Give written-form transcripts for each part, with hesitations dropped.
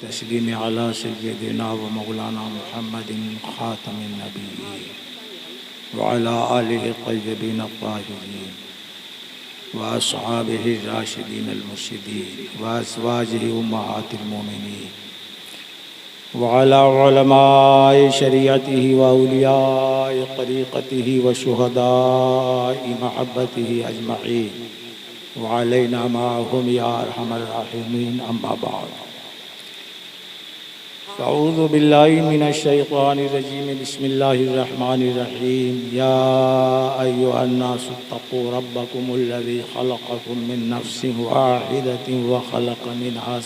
तस्लीम अला सय्यदिना व मौलाना मुहम्मदिन ख़ातमिन नबिय्यीन व अला आलिहि तय्यबीन अत्ताहिरीन व अस्हाबिहि राशिदीन अल-मुर्शिदीन व अज़वाजिहि उम्महातिल मोमिनीन व अला उलमाए शरीअतिहि व औलियाए तरीक़तिहि व शुहदाए महब्बतिहि अजमईन व अलैना माअहुम या अरहमर राहिमीन। अम्मा बाद अऊज़ु बिल्लाहि मिनश शैतानिर रजीम। बिस्मिल्लाहिर रहमानिर रहीम। या अय्युहन्नासु इत्तक़ू रब्बकुमुल्लज़ी ख़लक़कुम मिन नफ्सिन वाहिदतिन व ख़लक़ मिनहा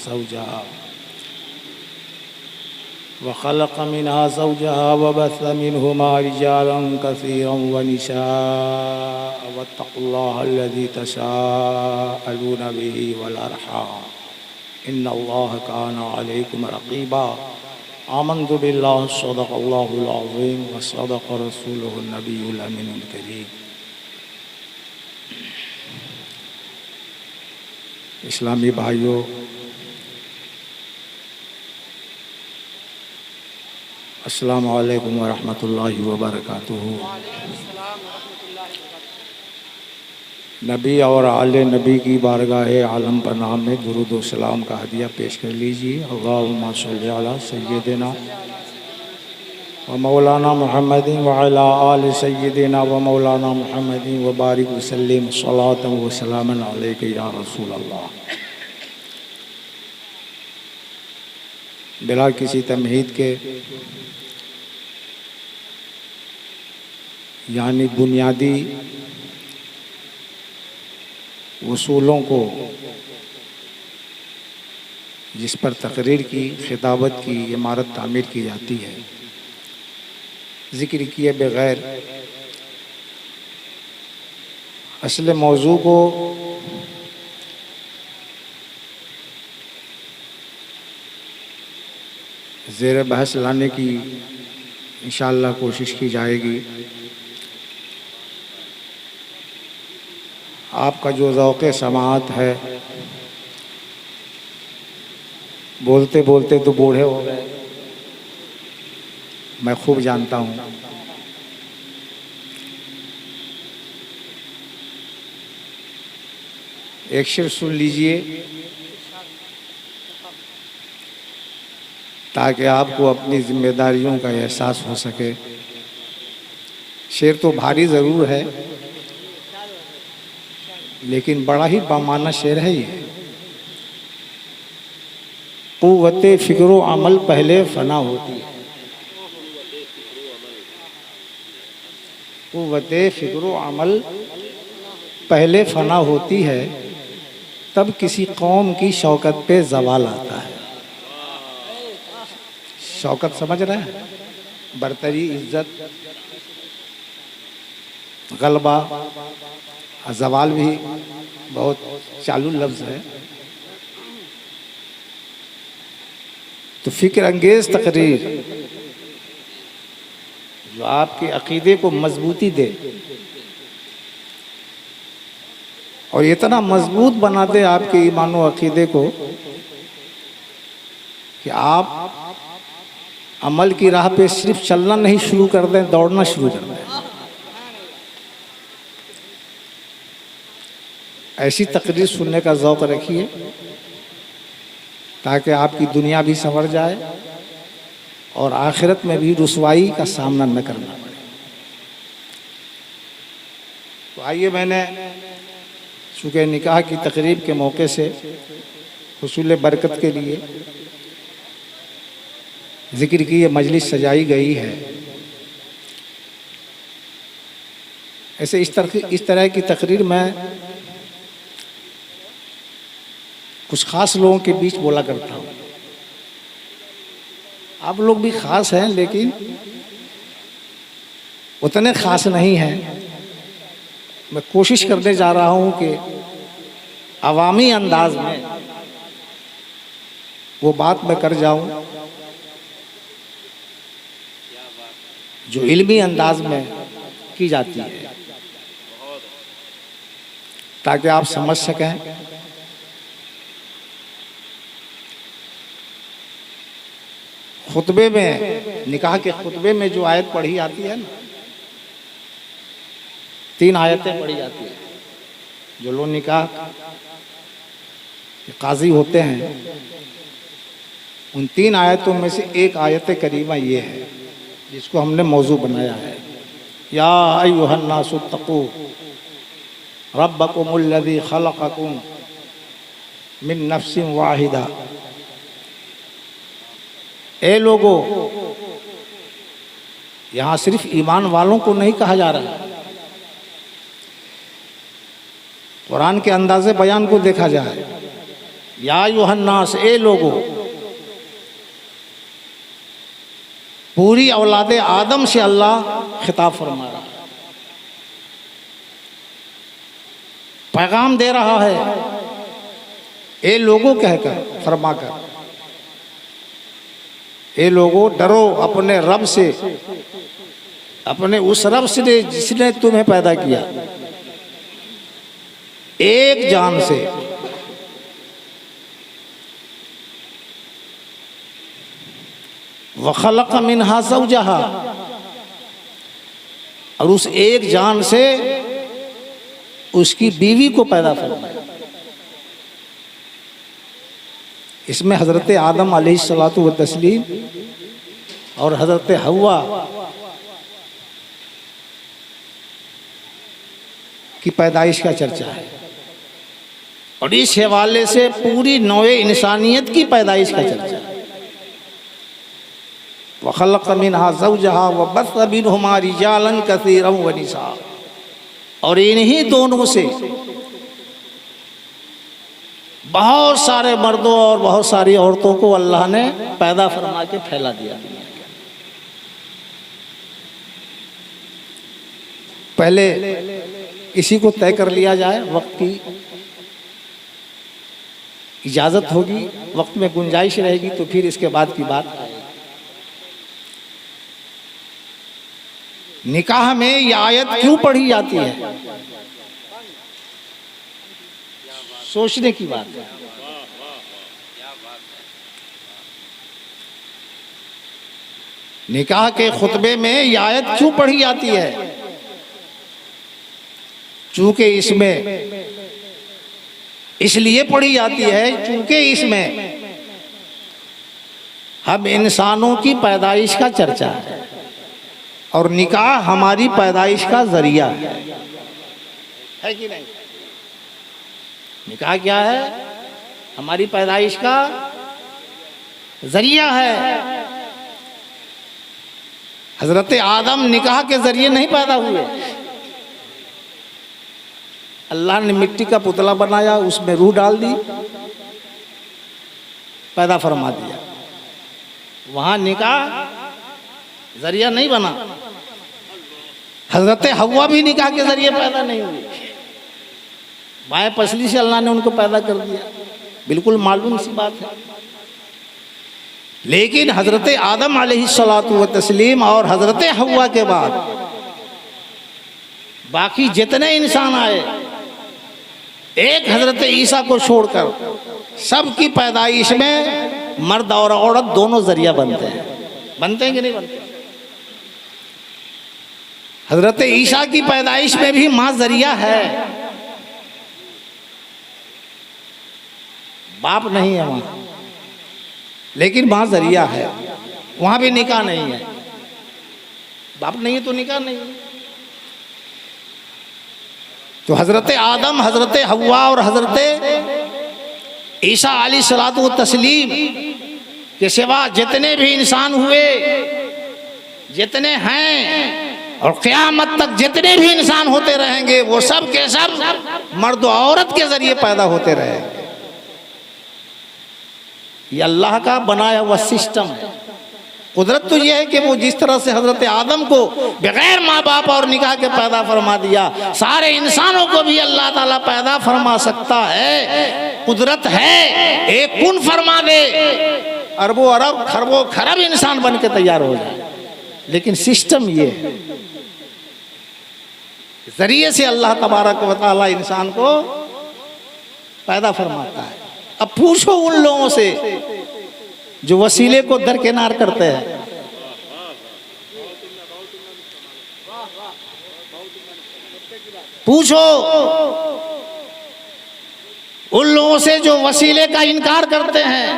ज़ौजहा व बस्स मिनहुमा रिजालन कसीरन व निसाअ वत्तक़ुल्लाहल्लज़ी तसाअलून बिही वल अरहाम इन्नल्लाह काना अलैकुम रक़ीबा। आमन्तु बिल्लाहि सदक़ल्लाहुल अज़ीम व सदक़ रसूलुहुन नबियुल अमीनुल करीम। इस्लामी भाइयों, अस्सलामु अलैकुम व रहमतुल्लाहि व बरकातुहू। नबी और आले नबी की बारगाह आलम पर नाम में दुरूद व सलाम का हदिया पेश कर लीजिए। अल्लाहुम्मा सल्लि अला सय्यदिना व मौलाना मुहम्मदिन व अला आलि सय्यदिना व मौलाना मुहम्मदिन व बारिक व सल्लिम सलातन व सलामन अलैका या रसूल अल्लाह। बिला किसी तमहीद के यानी बुनियादी उसूलों को जिस पर तकरीर की, खिताबत की, इमारत तामीर की जाती है, ज़िक्र किए बग़ैर असल मौजू को ज़ेर बहस लाने की इंशाअल्लाह कोशिश की जाएगी। आपका जो ज़ौक़े समाअत है, बोलते बोलते तो बूढ़े हो गए, मैं खूब जानता हूँ। एक शेर सुन लीजिए ताकि आपको अपनी जिम्मेदारियों का एहसास हो सके। शेर तो भारी ज़रूर है लेकिन बड़ा ही बामाना शेर है ये। क़ुव्वते फ़िक्र अमल पहले फ़ना होती है। क़ुव्वते फ़िक्र अमल पहले फ़ना होती है, तब किसी कौम की शौकत पे ज़वाल आता है। शौकत समझ रहे हैं? बरतरी, इज्जत, गलबा। ज़वाल भी बहुत चालू लफ्ज़ है। तो फ़िक्र अंगेज़ तकरीर जो आपके अक़ीदे को मजबूती दे और इतना मजबूत बना दे आपके ईमान व अक़ीदे को कि आप अमल की राह पे सिर्फ चलना नहीं शुरू कर दें, दौड़ना शुरू कर दें। ऐसी तकरीर सुनने का ज़ौक़ रखिए ताकि आपकी दुनिया भी संवर जाए और आखिरत में भी रुसवाई का सामना न करना पड़े। तो आइए, मैंने चूँकि निकाह की तकरीब के मौके से हुसूल बरकत के लिए ज़िक्र की ये मजलिस सजाई गई है। ऐसे इस तरह की तकरीर मैं कुछ ख़ास लोगों के बीच बोला करता हूँ। आप लोग भी ख़ास हैं लेकिन उतने ख़ास नहीं हैं। मैं कोशिश करने जा रहा हूँ कि अवामी अंदाज में वो बात मैं कर जाऊँ जो इल्मी अंदाज में की जाती है, ताकि आप समझ सकें खुतबे में, निकाह के खुतबे में जो आयत पढ़ी जाती है ना, 3 आयतें पढ़ी जाती है। जो लोग निकाह काजी होते हैं उन 3 आयतों में से एक आयत करीमा ये है जिसको हमने मौजू बनाया है। या अय्युहन्नासुत्तकू रब्बकुमुल्लज़ी खलक़कुम मिन नफ्सिन वाहिदा। ए लोगो, यहाँ सिर्फ ईमान वालों को नहीं कहा जा रहा है। कुरान के अंदाज़े बयान को देखा जाए, या अय्युहन्नास, ए लोगो, पूरी औलादे आदम से अल्लाह खिताब फरमा रहा है, पैगाम दे रहा है। ए लोगों कहकर, फरमाकर, ए लोगों डरो अपने रब से, अपने उस रब से जिसने तुम्हें पैदा किया एक जान से, वखलक मिन्हा ज़ौजहा, और उस एक जान से उसकी बीवी को पैदा फरमाया। इसमें हज़रत आदम अलैहिस्सलातु व तस्लीम और हज़रत हव्वा की पैदाइश का चर्चा है, और इस हवाले से पूरी नौए इंसानियत की पैदाइश का चर्चा है। वखलक़ मिन्हा ज़ौजहा व बस्स मिन्हुमा रिजालन कसीरन व निसा, और इन्हीं दोनों से बहुत सारे मर्दों और बहुत सारी औरतों को अल्लाह ने पैदा फरमा के फैला दिया। पहले इसी को तय कर लिया जाए, वक्त की इजाज़त होगी, वक्त में गुंजाइश रहेगी तो फिर इसके बाद की बात आएगी। निकाह में ये आयत क्यों पढ़ी जाती है, सोचने की बात है। निकाह के खुतबे में ये आयत क्यों पढ़ी जाती है? चूंकि इसमें इसलिए पढ़ी जाती है चूंकि इसमें हम इंसानों की पैदाइश का चर्चा है और निकाह हमारी पैदाइश का जरिया है कि नहीं? निकाह क्या है? हमारी पैदाइश का जरिया है। हजरत आदम निकाह के जरिए नहीं पैदा हुए। अल्लाह ने मिट्टी का पुतला बनाया, उसमें रूह डाल दी, पैदा फरमा दिया। वहां निकाह जरिया नहीं बना। हजरत हव्वा भी निकाह के जरिए पैदा नहीं हुई, माए पसली से अल्लाह ने उनको पैदा कर दिया, बिल्कुल मालूम सी बात है। लेकिन हजरत आदम अलैहिस्सलातु व तस्लीम और हजरत हव्वा के बाद बाकी जितने इंसान आए, एक हजरत ईसा को छोड़कर सबकी पैदाइश में मर्द और औरत दोनों जरिया बनते हैं। बनते हैं कि नहीं बनते? हजरत ईसा की पैदाइश में भी मां जरिया है, बाप नहीं है वहां, लेकिन मां जरिया है। वहां भी निकाह नहीं है, बाप नहीं है तो निकाह नहीं है। तो हजरत आदम, हजरत हव्वा और हजरत ईसा अलैहिस्सलातु व तस्लीम के सिवा जितने भी इंसान हुए, जितने हैं और क़यामत तक जितने भी इंसान होते रहेंगे, वो सब के सब मर्द और औरत के जरिए पैदा होते रहेंगे। ये अल्लाह का बनाया हुआ सिस्टम है। कुदरत तो ये है कि वो जिस तरह से हजरत आदम को बगैर माँ बाप और निकाह के पैदा फरमा दिया, सारे इंसानों को भी अल्लाह ताला पैदा फरमा सकता है। कुदरत है, एक कुन फरमा दे, अरबों अरब खरबों खरब इंसान बन के तैयार हो जाए। लेकिन सिस्टम ये है, जरिए से अल्लाह तबारक व तआला इंसान को पैदा फरमाता है। अब पूछो उन लोगों से जो वसीले को दरकिनार करते हैं। पूछो उन लोगों से जो वसीले का इनकार करते हैं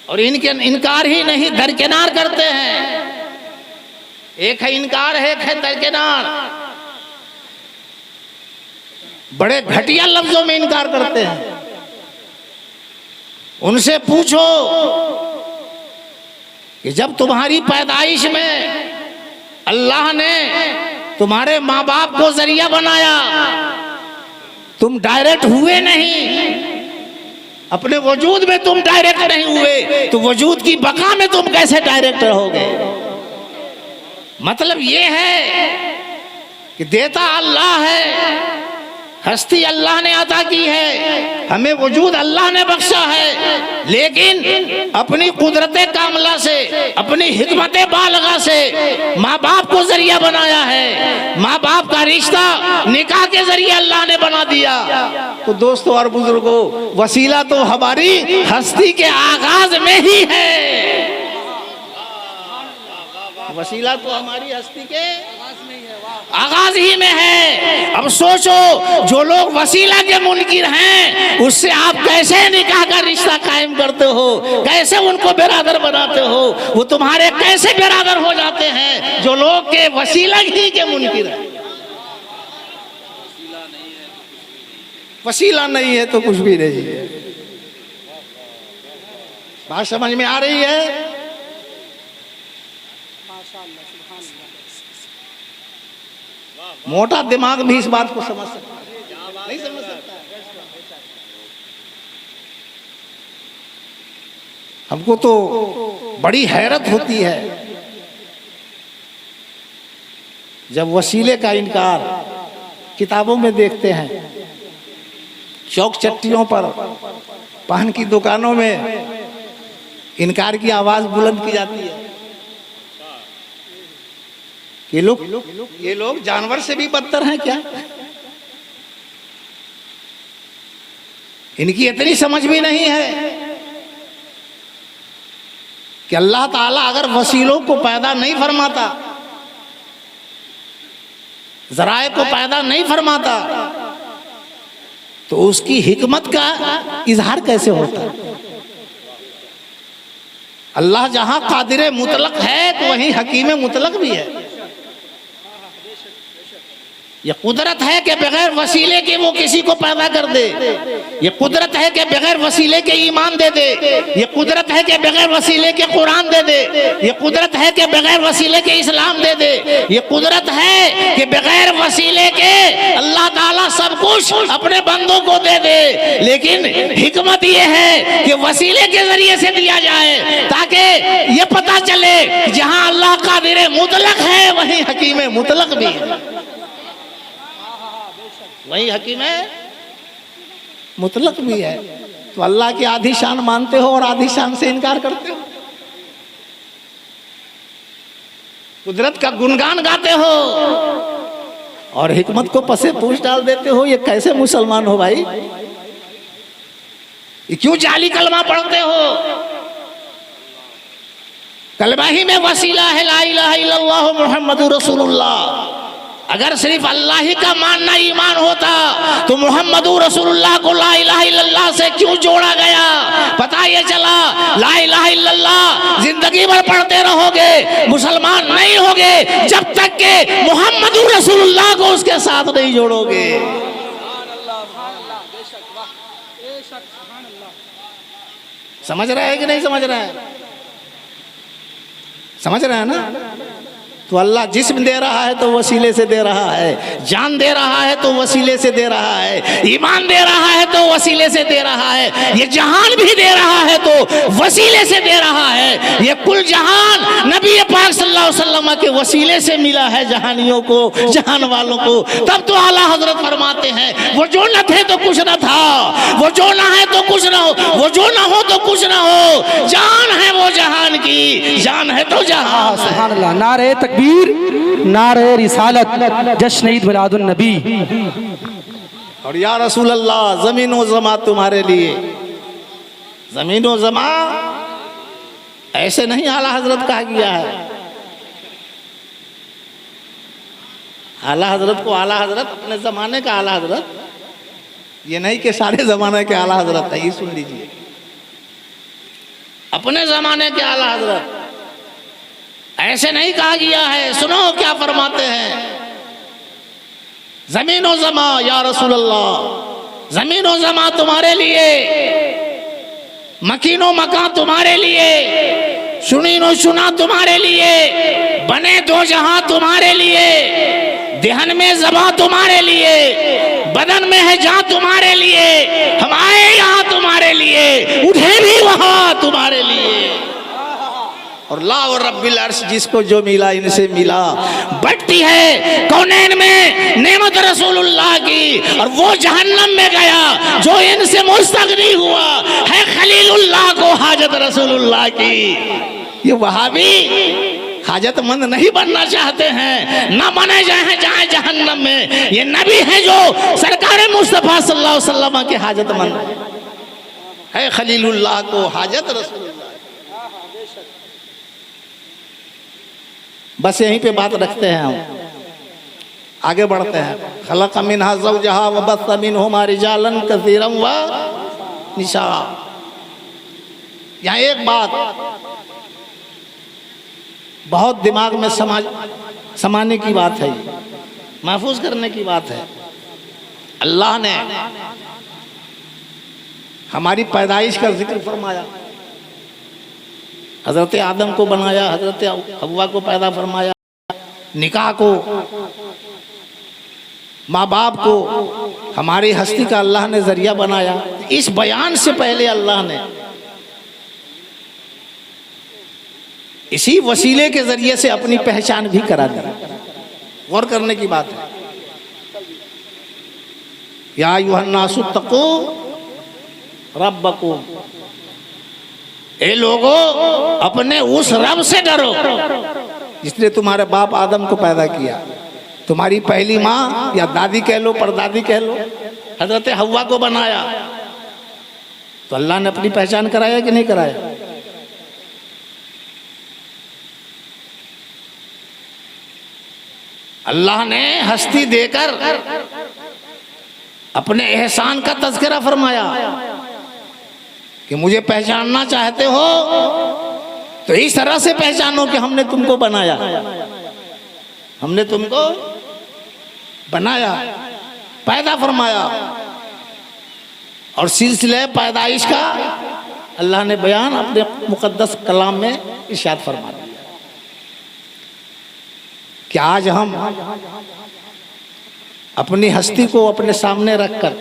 और इनके इनकार ही नहीं दरकिनार करते हैं। एक है इनकार है, एक है दरकिनार। बड़े घटिया लफ्जों में इनकार करते हैं। उनसे पूछो कि जब तुम्हारी पैदाइश में अल्लाह ने तुम्हारे माँ बाप को जरिया बनाया, तुम डायरेक्ट हुए नहीं, अपने वजूद में तुम डायरेक्ट नहीं हुए, तो वजूद की बका में तुम कैसे डायरेक्ट रहोगे? मतलब ये है कि देता अल्लाह है, हस्ती अल्लाह ने अता की है, हमें वजूद अल्लाह ने बख्शा है, लेकिन अपनी कुदरत कामला से, अपनी हिकमत बालगा से माँ बाप को जरिया बनाया है। माँ बाप का रिश्ता निकाह के जरिए अल्लाह ने बना दिया। तो दोस्तों और बुजुर्गों, वसीला तो हमारी हस्ती के आगाज में ही है। वसीला तो हमारी हस्ती के आगाज ही में है। अब सोचो, जो लोग वसीला के मुनकिर हैं, उससे आप कैसे निकाह का रिश्ता कायम करते हो, कैसे उनको बिरादर बनाते हो? वो तुम्हारे कैसे बिरादर हो जाते हैं जो लोग के वसीला ही के मुनकिर है। वसीला नहीं है तो कुछ भी नहीं है। बात समझ में आ रही है? मोटा दिमाग भी इस बात को समझ सकता है, नहीं समझ सकता। हमको तो बड़ी हैरत होती है जब वसीले का इनकार किताबों में देखते हैं, चौक चट्टियों पर, पान की दुकानों में इनकार की आवाज बुलंद की जाती है। ये लोग जानवर से भी बदतर हैं क्या? इनकी इतनी समझ भी नहीं है कि अल्लाह ताला अगर वसीलों को पैदा नहीं फरमाता, ज़राए को पैदा नहीं फरमाता, तो उसकी हिकमत का इजहार कैसे होता? अल्लाह जहां कादिर मुतलक है तो वहीं हकीम मुतलक भी है। ये कुदरत है कि बगैर वसीले के वो किसी को पैदा कर दे। ये कुदरत है कि बगैर वसीले के ईमान दे दे। ये कुदरत है कि बगैर वसीले के कुरान दे दे। ये कुदरत है कि बगैर वसीले के इस्लाम दे दे। ये कुदरत है कि बगैर वसीले के अल्लाह ताला सब कुछ अपने बंदों को दे दे। लेकिन हिकमत ये है कि वसीले के जरिए से दिया जाए, ताकि ये पता चले जहां अल्लाह कादिर मुतलक है वहीं हकीम मुतलक भी है, वही हकीम मुतलक भी है। तो अल्लाह की आधी शान मानते हो और आधी शान से इनकार करते हो। कुदरत का गुणगान गाते हो और हिकमत को पसे पूछ डाल देते हो। ये कैसे मुसलमान हो भाई? ये क्यों जाली कलमा पढ़ते हो? कलमा ही में वसीला है ला इलाहा इल्लल्लाह मुहम्मदुर रसूलुल्लाह। अगर सिर्फ अल्लाह ही का मानना ईमान होता तो मुहम्मदुर रसूलुल्लाह को ला इलाहा इल्लल्लाह से क्यों जोड़ा गया? पता ये चला ला इलाहा इल्लल्लाह जिंदगी भर पढ़ते रहोगे, मुसलमान नहीं होगे जब तक के मुहम्मदुर रसूलुल्लाह को उसके साथ नहीं जोड़ोगे। समझ रहे हैं कि नहीं समझ रहे हैं? समझ रहे हैं ना? तो अल्लाह जिस्म दे रहा है तो वसीले से दे रहा है, जान दे रहा है तो वसीले से दे रहा है, ईमान दे रहा है तो वसीले से दे रहा है, ये जहान भी दे रहा है तो वसीले से दे रहा है। ये कुल जहान नबी पाक सल्लल्लाहु अलैहि वसल्लम के वसीले से मिला है जहानियों को, जहान वालों को। तब तो आला हजरत फरमाते हैं वो जो न थे तो कुछ न था, वो जो ना है तो कुछ न हो, वो जो ना हो तो कुछ न हो। जान है वो जहान की, जान है तो जहान। सुभान अल्लाह। नारे तकबीर, नारे रिसालत, जश्न ईद मिलादुन नबी। और या रसूल अल्लाह, जमीन व जमा तुम्हारे लिए, जमीन व जमा ऐसे नहीं आला हजरत कहा गया है। आला हजरत को आला हजरत, अपने जमाने का आला हजरत, ये नहीं कि सारे जमाने के आला हजरत है। ये सुन लीजिए, अपने जमाने के आला हजरत, ऐसे नहीं कहा गया है। सुनो क्या फरमाते हैं, जमीनो जमा या रसूल अल्लाह, जमीनो जमा तुम्हारे लिए, मकीनो मकान तुम्हारे लिए, सुनीनो सुना तुम्हारे लिए, बने दो जहां तुम्हारे लिए, देहन में जबा तुम्हारे लिए, बदन में है जहां तुम्हारे लिए, हम आए यहां तुम्हारे लिए, उठे भी वहां तुम्हारे लिए। और ला और रब्बिल अर्श, जिसको जो मिला इनसे मिला, बढ़ती है कौनैन में नेमत रसूलुल्लाह की, और वो जहन्नम में गया जो इनसे मुस्तगनी हुआ है खलीलुल्लाह को हाजत रसूलुल्लाह की। ये वहाबी हाजतमंद नहीं बनना चाहते हैं, ना बने जाए जहन्नम में। ये नबी है जो सरकार मुस्तफा सल्लल्लाहु अलैहि वसल्लम के हाजतमंद है, खलीलुल्लाह को हाजत रसूलुल्लाह। बस यहीं पे बात रखते हैं, हम आगे बढ़ते हैं। खलक़ मिन्हा ज़ौजहा व बस्स मिन्हुमा रिजालन कसीरन व निसा। यहाँ एक बात बहुत दिमाग में समाने की बात है, महफूज करने की बात है। अल्लाह ने हमारी पैदाइश का जिक्र फरमाया, हजरत आदम को बनाया, हजरत हव्वा को पैदा फरमाया, निकाह को, माँ बाप को हमारी हस्ती का अल्लाह ने जरिया बनाया। इस बयान से पहले अल्लाह ने इसी वसीले के जरिए से अपनी पहचान भी करा दी। गौर करने की बात है। या अय्युहन्नासु तक़ू रब्बकुम, ए लोगों अपने उस रब से डरो जिसने तुम्हारे बाप आदम को पैदा किया। तुम्हारी पहली माँ या दादी कह लो, परदादी कह लो, हजरत हव्वा को बनाया, तो अल्लाह ने अपनी पहचान कराया कि नहीं कराया? अल्लाह ने हस्ती देकर अपने एहसान का तज़किरा फरमाया कि मुझे पहचानना चाहते हो तो इस तरह से पहचानो कि हमने तुमको बनाया, हमने तुमको बनाया, पैदा फरमाया। और सिलसिले पैदाइश का अल्लाह ने बयान अपने मुकद्दस कलाम में इरशाद फरमा दिया कि आज हम अपनी हस्ती को अपने सामने रखकर,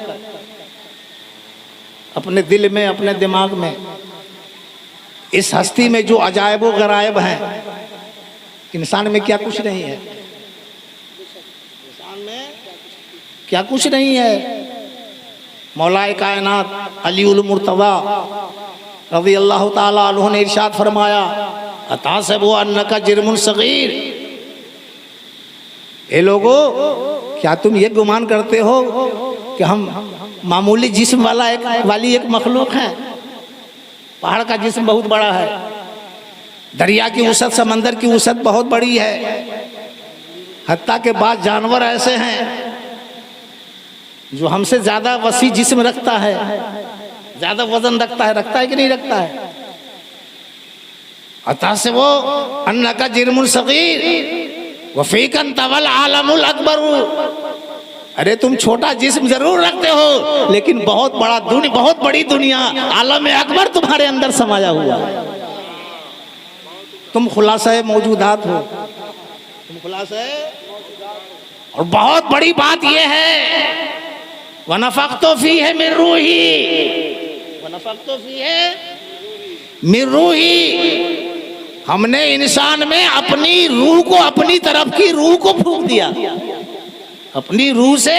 अपने दिल में, अपने दिमाग में, इस हस्ती में जो अजायब व गरायब हैं, इंसान में क्या कुछ नहीं है, इंसान में क्या कुछ नहीं है। मौलाए कायनात अली उल मुर्तज़ा रज़ी अल्लाह ताला अन्हु ने इरशाद फरमाया, अतासबु अन्नका जिर्मुन सगीर, ए लोगो क्या तुम ये गुमान करते हो कि हम मामूली जिस्म वाली एक मखलूक है? पहाड़ का जिस्म बहुत बड़ा है, दरिया की वसअत, समंदर की वसअत बहुत बड़ी है। हत्ता के बाद जानवर ऐसे हैं जो हमसे ज्यादा वसी जिस्म रखता है, ज्यादा वजन रखता है कि नहीं रखता है? अतः से वो अन्ना का जिर्मुल सगीर वफीकन तवल आलमुल अकबर, अरे तुम छोटा जिस्म जरूर रखते हो लेकिन बहुत बड़ी दुनिया आलम अकबर तुम्हारे अंदर समाया हुआ है। तुम खुलासा मौजूदात हो, तुम खुलासा। और बहुत बड़ी बात यह है, वनफ़क़्तु फ़ीहि मिन रूही, वनफ़क़्तु फ़ीहि मिन रूही, हमने इंसान में अपनी रूह को, अपनी तरफ की रूह को फूंक दिया, अपनी रूह से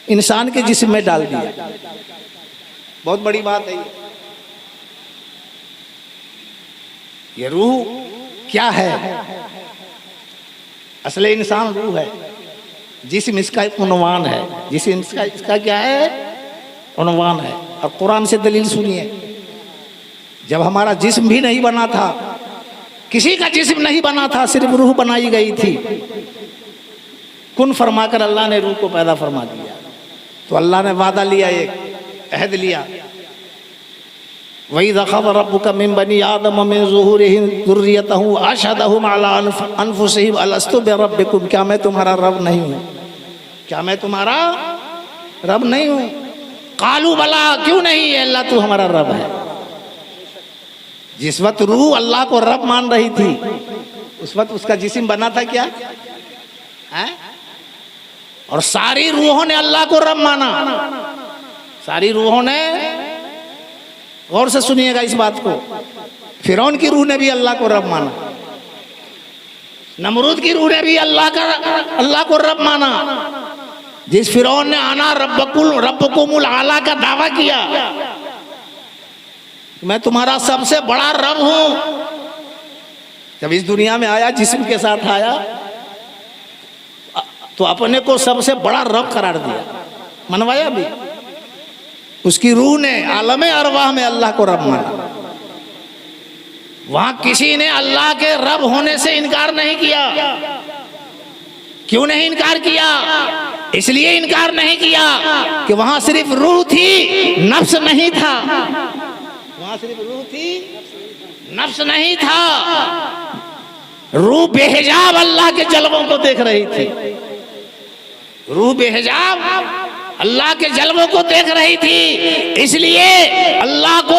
इंसान के जिस्म में डाल दिया। बहुत बड़ी बात है ये रूह क्या है? असले इंसान रूह है, जिस्म इसका उन्वान है, जिस्म इसका क्या है? उन्वान है। और कुरान से दलील सुनिए, जब हमारा जिस्म भी नहीं बना था, किसी का जिस्म नहीं बना था, सिर्फ रूह बनाई गई थी, कुन फरमाकर अल्लाह ने रूह को पैदा फरमा दिया। तो अल्लाह ने वादा लिया, एक अहद लिया, वही दखल रब्बुका मिन बनी आदम मिन ज़ुहूरिहिम ज़ुर्रियतहुम अशहदहुम अला अनफुसिहिम अलस्तु बिरब्बिकुम, क्या मैं तुम्हारा रब नहीं हूँ? क्या मैं तुम्हारा रब नहीं हूँ? कालू बला, क्यों नहीं है अल्लाह, तू हमारा रब है। जिस वक्त रूह अल्लाह को रब मान रही थी, उस वक्त उसका जिस्म बना था क्या है? और सारी रूहों ने अल्लाह को रब माना, सारी रूहों ने, गौर से सुनिएगा इस बात को, फिरौन की रूह ने भी अल्लाह को रब माना, नमरूद की रूह ने भी अल्लाह को रब माना। जिस फिरौन ने आना रब्बकुमुल आला का दावा किया, मैं तुम्हारा सबसे बड़ा रब हूं, जब इस दुनिया में आया, जिस्म के साथ आया, तो अपने को सबसे बड़ा रब करार दिया, मनवाया भी। उसकी रूह ने आलम अरवाह में अल्लाह को रब माना। वहां किसी ने अल्लाह के रब होने से इनकार नहीं किया। क्यों नहीं इनकार किया? इसलिए इनकार नहीं किया कि वहां सिर्फ रूह थी, नफ्स नहीं था। वहां सिर्फ रूह थी, नफ्स नहीं था। रूह बेहिजाब अल्लाह के जलवों को देख रही थी। रूह बेहिजाब अल्लाह के जलवों को देख रही थी, इसलिए अल्लाह को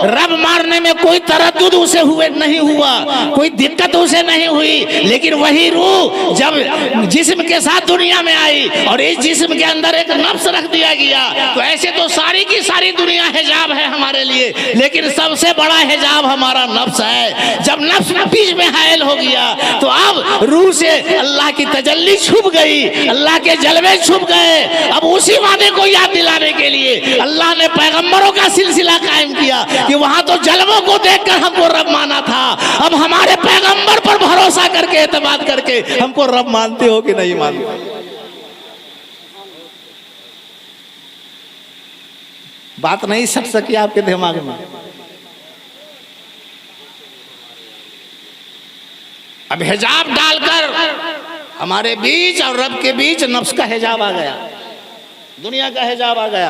रब मारने में कोई तरद्दुद उसे नहीं हुआ, कोई दिक्कत उसे नहीं हुई। लेकिन वही रूह जब जिस्म के साथ दुनिया में आई और इस जिस्म के अंदर एक नफ्स रख दिया गया, तो ऐसे तो सारी की सारी दुनिया हिजाब है हमारे लिए, लेकिन सबसे बड़ा हिजाब हमारा नफ्स है। जब नफ्स बीच में हायल हो गया, तो अब रूह से अल्लाह की तजल्ली छुप गई, अल्लाह के जलवे छुप गए। अब उसी वादे को याद दिलाने के लिए अल्लाह ने पैगंबरों का सिलसिला कायम किया कि वहां तो जलवों को देखकर हमको रब माना था, अब हमारे पैगंबर पर भरोसा करके, एतमाद करके हमको रब मानते हो कि नहीं मानते? बात नहीं सट सकी आपके दिमाग में। अब हिजाब डालकर हमारे बीच और रब के बीच नफ्स का हिजाब आ गया, दुनिया का हिजाब आ गया।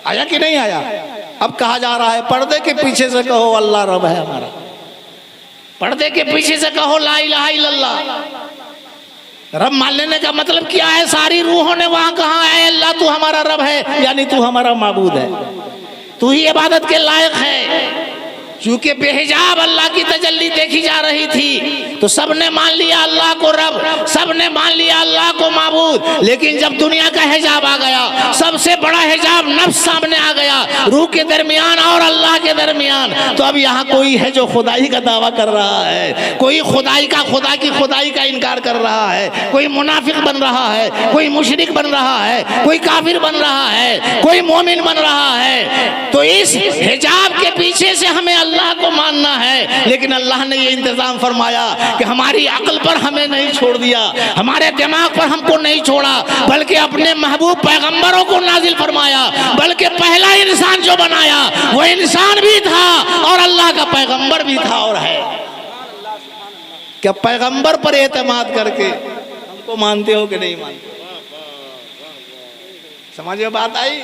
आया कि नहीं आया? अब कहा जा रहा है पर्दे के पीछे से कहो अल्लाह रब है हमारा, पर्दे के पीछे से कहो ला इलाहा इल्लल्लाह। रब मान लेने का मतलब क्या है? सारी रूहों ने वहां कहा है अल्लाह तू हमारा रब है, यानी तू हमारा माबूद है, तू ही इबादत के लायक है। चूंकि बेहिजाब अल्लाह की तजल्ली देखी जा रही थी, तो सबने मान लिया अल्लाह को रब, सबने मान लिया अल्लाह को माबूद। लेकिन जब दुनिया का हिजाब आ गया, सबसे बड़ा हिजाब नफ्स सामने आ गया, रूह के दरमियान और अल्लाह के दरमियान, तो अब यहाँ कोई है जो खुदाई का दावा कर रहा है, कोई खुदा की खुदाई का इनकार कर रहा है, कोई मुनाफिक बन रहा है, कोई मुशरिक बन रहा है, कोई काफिर बन रहा है, कोई मोमिन बन रहा है। तो इस हिजाब के पीछे से हमें अल्लाह को मानना है। लेकिन अल्लाह ने ये इंतजाम फरमाया कि हमारी अक्ल पर हमें नहीं छोड़ दिया, हमारे दिमाग पर हमको नहीं छोड़ा, बल्कि अपने महबूब पैगंबरों को नाजिल फरमाया। बल्कि पहला इंसान जो बनाया वो इंसान भी था और अल्लाह का पैगंबर भी था और है। क्या पैगंबर पर एतमाद करके हमको मानते हो कि नहीं मानते? समझ में बात आई?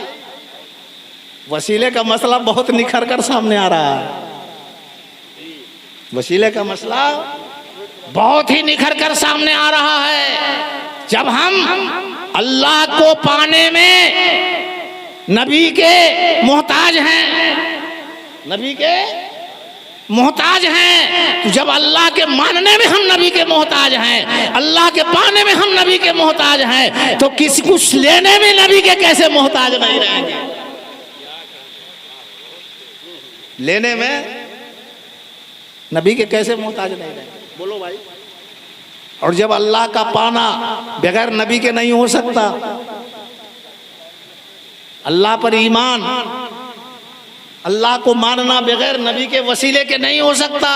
वसीले का मसला बहुत निखर कर सामने आ रहा है। वसीले का मसला बहुत ही निखर कर सामने आ रहा है। जब हम अल्लाह को पाने में नबी के मोहताज हैं, नबी के मोहताज हैं, तो जब अल्लाह के मानने में हम नबी के मोहताज हैं, अल्लाह के पाने में हम नबी के मोहताज हैं, तो किसी कुछ लेने में नबी के कैसे मोहताज नहीं रहेंगे? लेने में नबी के कैसे मोहताज नहीं रहेंगे? बोलो भाई। और जब अल्लाह का पाना बगैर नबी के नहीं हो सकता, अल्लाह पर ईमान, अल्लाह को मानना बगैर नबी के वसीले के नहीं हो सकता,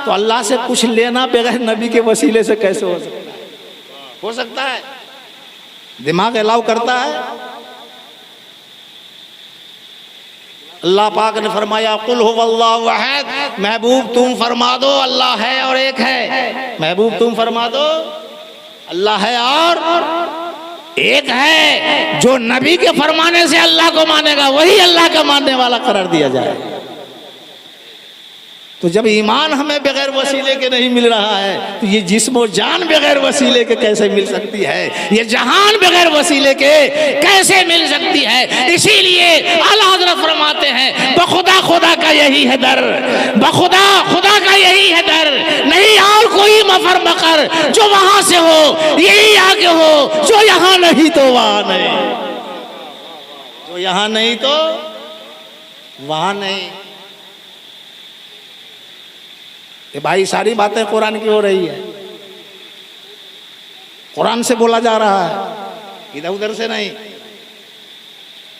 तो अल्लाह से कुछ लेना बगैर नबी के वसीले से कैसे हो सकता है? हो सकता है? दिमाग अलाउ करता है? अल्लाह पाक ने फरमाया कुल हुवल्लाहु अहद, महबूब तुम फरमा दो अल्लाह है और एक है। महबूब तुम फरमा दो अल्लाह है और एक है। जो नबी के फरमाने से अल्लाह को मानेगा वही अल्लाह का मानने वाला करार दिया जाए। तो जब ईमान हमें बगैर वसीले के नहीं मिल रहा है तो ये जिस्म और जान बगैर वसीले के कैसे मिल सकती है, ये जहान बगैर वसीले के कैसे मिल सकती है। इसीलिए आला हज़रत फरमाते हैं बखुदा खुदा का यही है दर, बखुदा खुदा का यही है दर, नहीं और कोई मफर मकर जो वहां से हो यही आगे हो, जो यहाँ नहीं तो वहां नहीं, जो यहाँ नहीं तो वहां नहीं। ये भाई सारी बातें कुरान की हो रही है, कुरान से बोला जा रहा है, इधर उधर से नहीं।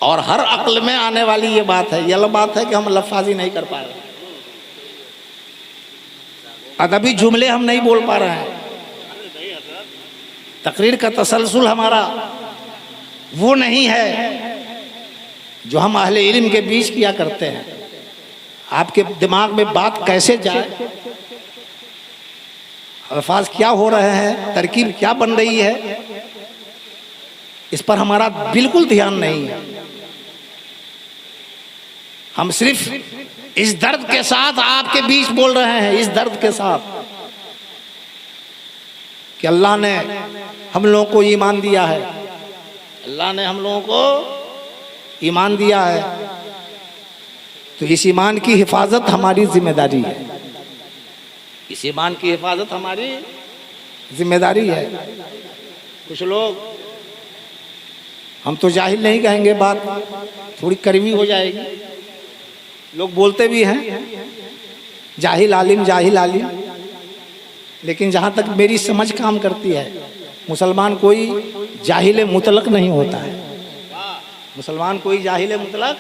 और हर अक्ल में आने वाली ये बात है। ये बात है कि हम लफ्ज़ी नहीं कर पा रहे, अदबी जुमले हम नहीं बोल पा रहे हैं, तकरीर का तसलसल हमारा वो नहीं है जो हम अहले इल्म के बीच किया करते हैं। आपके दिमाग में बात कैसे जाए, अल्फाज क्या हो रहे हैं, तरकीब क्या बन रही है, इस पर हमारा बिल्कुल ध्यान नहीं है। हम सिर्फ इस दर्द के साथ आपके बीच बोल रहे हैं, इस दर्द के साथ कि अल्लाह ने हम लोगों को ईमान दिया है, अल्लाह ने हम लोगों को ईमान दिया है, तो इस ईमान की हिफाजत हमारी जिम्मेदारी है। इस ईमान की हिफाजत हमारी जिम्मेदारी है। कुछ लोग, हम तो जाहिल नहीं कहेंगे, बात थोड़ी कड़वी हो जाएगी, लोग बोलते भी हैं जाहिल आलिम जाहिल आलिम, लेकिन जहाँ तक मेरी समझ काम करती है, मुसलमान कोई जाहिल मुतलक नहीं होता है। मुसलमान कोई जाहिल मुतलक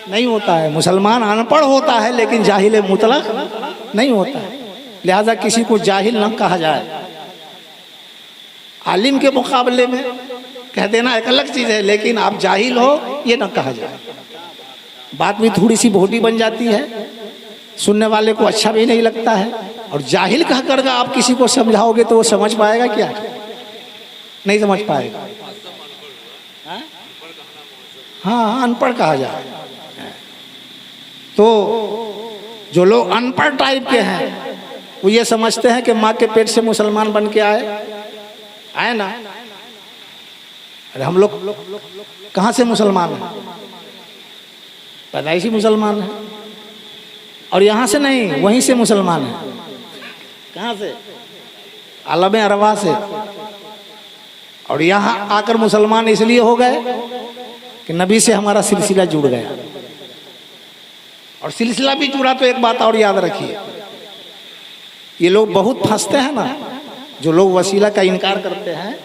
नहीं होता है। मुसलमान अनपढ़ होता है लेकिन जाहिल मुतलक नहीं होता है। लिहाजा किसी को जाहिल न कहा जाए। आलिम के मुकाबले में कह देना एक अलग चीज़ है, लेकिन आप जाहिल हो ये न कहा जाए। बात भी थोड़ी सी भोटी बन जाती है, सुनने वाले को अच्छा भी नहीं लगता है। और जाहिल कह कर आप किसी को समझाओगे तो वो समझ पाएगा क्या? नहीं समझ पाएगा। हाँ, अनपढ़ कहा जाए। तो जो लोग अनपढ़ टाइप के हैं वो ये समझते हैं कि माँ के पेट से मुसलमान बन के आए ना। अरे हम लोग कहाँ से मुसलमान हैं? पैदाइशी मुसलमान हैं, और यहाँ से नहीं, वहीं से मुसलमान हैं। कहाँ से? आलम अरवा से। और यहाँ आकर मुसलमान इसलिए हो गए कि नबी से हमारा सिलसिला जुड़ गया। और सिलसिला भी जुड़ा तो एक बात और याद रखिए, ये लोग बहुत फंसते हैं ना, जो लोग वसीला का इनकार करते हैं,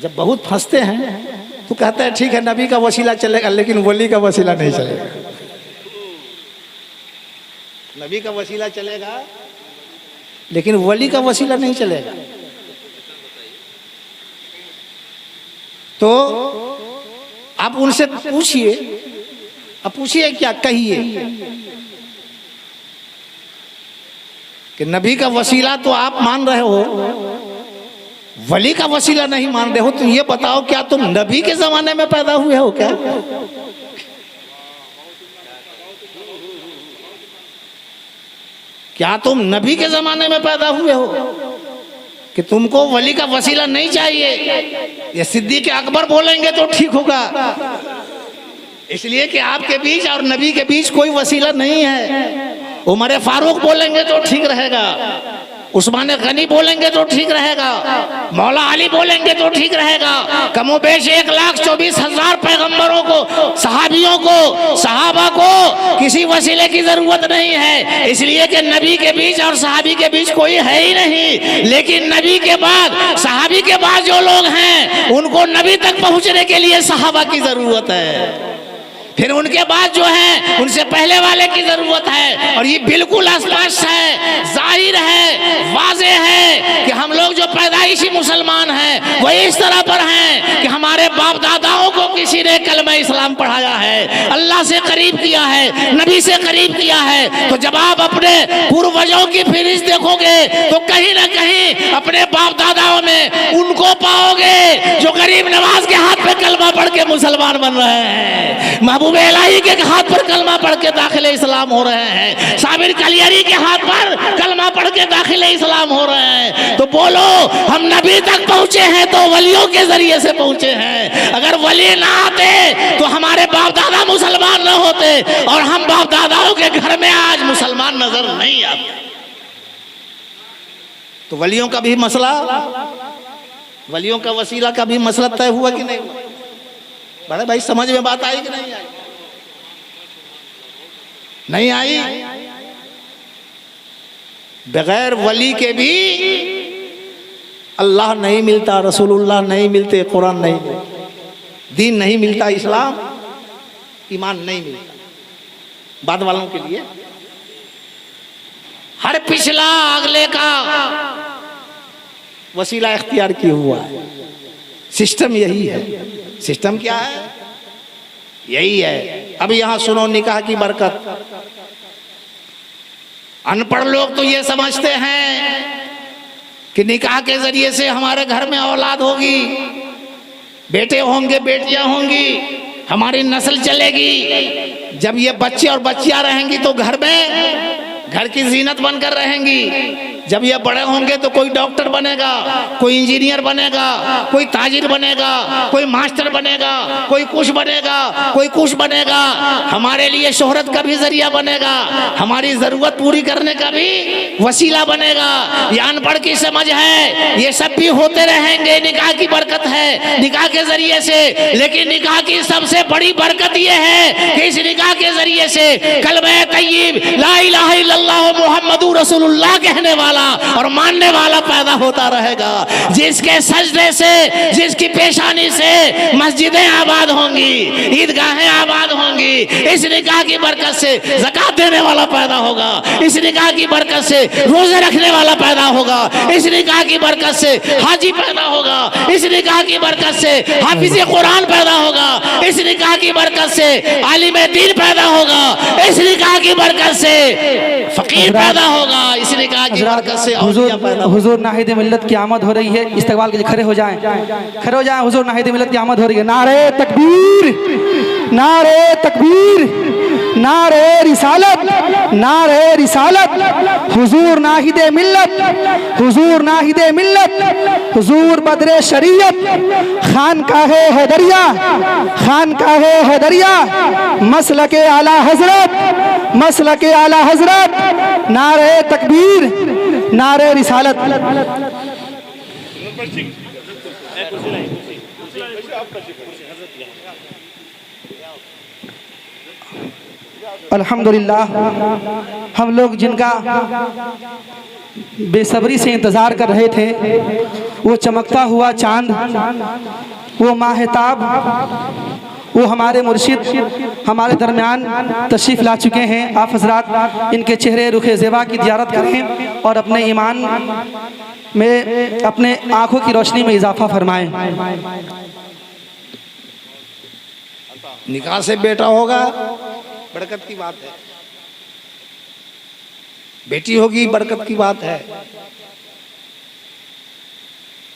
जब बहुत फंसते हैं तो कहते हैं ठीक है नबी का वसीला चलेगा लेकिन वली का वसीला नहीं चलेगा। नबी का वसीला चलेगा लेकिन वली का वसीला नहीं चलेगा। तो आप उनसे पूछिए, अब पूछिए क्या कहिए कि नबी का वसीला तो आप मान रहे हो, वली का वसीला नहीं मान रहे हो, तो ये बताओ क्या तुम नबी के जमाने में पैदा हुए हो क्या? क्या तुम नबी के जमाने में पैदा हुए हो कि तुमको वली का वसीला नहीं चाहिए? ये सिद्दीक़ अकबर बोलेंगे तो ठीक होगा, इसलिए कि आपके बीच और नबी के बीच कोई वसीला नहीं है। उमर फारूक बोलेंगे तो ठीक रहेगा, उस्मान गनी बोलेंगे तो ठीक रहेगा, मौला अली बोलेंगे तो ठीक रहेगा। कमोबेश 1,24,000 पैगंबरों को, सहाबियों को, सहाबा को किसी वसीले की जरूरत नहीं है, इसलिए कि नबी के बीच और सहाबी के बीच कोई है ही नहीं। लेकिन नबी के बाद, सहाबी के बाद जो लोग हैं उनको नबी तक पहुंचने के लिए सहाबा की जरूरत है, फिर उनके बाद जो है उनसे पहले वाले की जरूरत है। और ये बिल्कुल स्पष्ट है, जाहिर है, वाज़े है कि हम लोग जो पैदाइशी मुसलमान हैं वो इस तरह पर हैं कि हमारे बाप दादाओं को किसी ने कलमा इस्लाम पढ़ाया है, अल्लाह से करीब करीब किया है, नबी से करीब किया है। तो जब आप अपने पूर्वजों की फहरिस्त देखोगे तो कहीं ना कहीं अपने बाप दादाओं में उनको पाओगे जो गरीब नवाज के हाथ पे कलमा पढ़ के मुसलमान बन रहे हैं, महबूब इलाही के हाथ पर कलमा पढ़ के दाखिले इस्लाम हो रहे हैं, साबिर कलियरी के हाथ पर कलमा पढ़ के दाखिले इस्लाम हो रहे हैं। तो बोलो, हम नबी तक पहुंचे हैं तो वलियों के जरिए से पहुंचे हैं। अगर वली ना आते तो हमारे बाप दादा मुसलमान न होते, और हम बाप दादाओं के घर में आज मुसलमान नजर नहीं आते। तो वलियों का भी मसला, वलियों का वसीला का भी मसला तय हुआ कि नहीं हुआ? बड़े भाई समझ में बात आई कि नहीं आई? नहीं आई। बगैर वली के भी अल्लाह नहीं मिलता, रसूलुल्लाह नहीं मिलते, कुरान नहीं मिलता, दीन नहीं मिलता, इस्लाम ईमान नहीं मिलता। बाद वालों के लिए हर पिछला अगले का वसीला इख्तियार किया हुआ है। सिस्टम यही है। सिस्टम क्या है? यही है। अब यहां सुनो निकाह की बरकत। अनपढ़ लोग तो ये समझते हैं कि निकाह के जरिए से हमारे घर में औलाद होगी, बेटे होंगे, बेटियां होंगी, हमारी नस्ल चलेगी। जब ये बच्चे और बच्चियां रहेंगी तो घर में घर की जीनत बनकर रहेंगी। जब ये बड़े होंगे तो कोई डॉक्टर बनेगा, कोई इंजीनियर बनेगा, कोई ताजिर बनेगा, कोई मास्टर बनेगा, कोई कुछ बनेगा, कोई कुछ बनेगा। हमारे लिए शोहरत का भी जरिया बनेगा, हमारी जरूरत पूरी करने का भी वसीला बनेगा। ये अनपढ़ की समझ है, ये सब भी होते रहेंगे। निकाह की बरकत है निकाह के जरिए से, लेकिन निकाह की सबसे बड़ी बरकत ये है कि इस निकाह के जरिए से कलमा तय्यब ला इलाहा इल्लल्लाह मुहम्मदुर रसूलुल्लाह कहने वाला और मानने वाला पैदा होता रहेगा, जिसके सजदे से, जिसकी पेशानी से मस्जिदें आबाद होंगी, ईदगाहें आबाद होंगी। इस निकाह की बरकत से ज़कात देने वाला पैदा होगा, इस निकाह की बरकत से रोजे रखने वाला पैदा होगा, इस निकाह की बरकत से हाजी पैदा होगा, इस निकाह की बरकत से हाफिज कुरान पैदा होगा, इस निकाह की बरकत से आलिम दीन पैदा होगा, इस निकाह की बरकत से फकीर पैदा होगा, इस निकाह की बरकत से औलिया पैदा होगा। हुजूर नाहिद मिल्लत की आमद हो रही है। इस्तकबाल के लिए खड़े हो जाएं, खड़े हो जाएं। हुजूर नाहिद मिल्लत की आमद हो रही है। नारे तकबीर, नारे तकबीर, नारे रिसालत, नारे रिसालत। हुजूर नाहिद मिल्लत, हुजूर नाहिद मिल्लत, हुजूर बदरे शरीयत, खानकाहे हैदरिया, खानकाहे हैदरिया, मसलके आला हजरत, मसलके आला हजरत। नारे तकबीर, नारे रिसालत। अल्हम्दुलिल्लाह, हम लोग जिनका बेसब्री से इंतज़ार कर रहे थे, वो चमकता हुआ चांद, वो माहताब, वो हमारे मुर्शिद हमारे दरमियान तशरीफ़ ला चुके हैं। आप हज़रात इनके चेहरे रुखे ज़ेबा की ज़ियारत करें और अपने ईमान में, अपने आँखों की रोशनी में इजाफा फरमाएं। निकाह से बेटा होगा, बरकत की बात है। बेटी होगी, बरकत की बात है।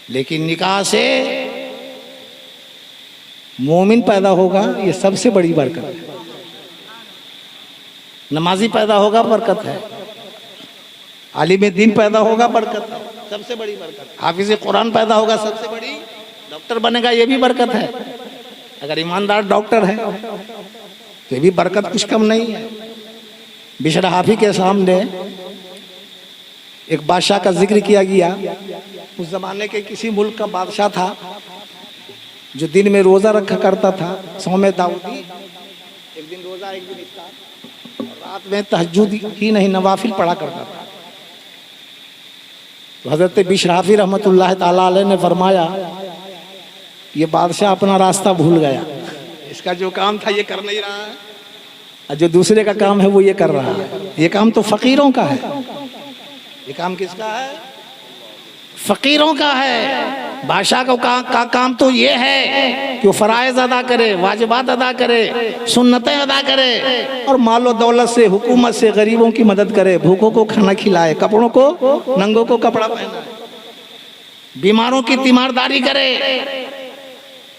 लेकिन निकाह से मोमिन पैदा होगा, ये सबसे बड़ी बरकत है। नमाजी पैदा होगा, बरकत है। आलिम दीन पैदा होगा, बरकत है, सबसे बड़ी बरकत। हाफिज कुरान पैदा होगा, सबसे बड़ी। डॉक्टर बनेगा, ये भी बरकत है। अगर ईमानदार डॉक्टर है तो ये भी बरकत कुछ कम नहीं है। बिशर हाफी के सामने एक बादशाह का जिक्र किया गया। उस जमाने के किसी मुल्क का बादशाह था जो दिन में रोजा रखा करता था, सौमे दाऊदी। एक दिन रोजा, एक दिन इफ्तार, और रात में तहज्जुद ही नहीं, नवाफिल पढ़ा करता था। तो हजरत बिशर हाफी रहमतुल्लाह ताला अलैह ने फरमाया, ये बादशाह अपना रास्ता भूल गया, इसका जो काम था ये कर नहीं रहा है, और जो दूसरे का काम है वो ये कर रहा है। ये काम तो फकीरों का है। ये काम किसका है? फकीरों का है। बादशाह का काम तो ये है कि वो फराइज अदा करे, वाजिबात अदा करे, सुन्नतें अदा करे और मालो दौलत से, हुकूमत से गरीबों की मदद करे, भूखों को खाना खिलाए, कपड़ों को, नंगों को कपड़ा पहनाए, बीमारों की तीमारदारी करे।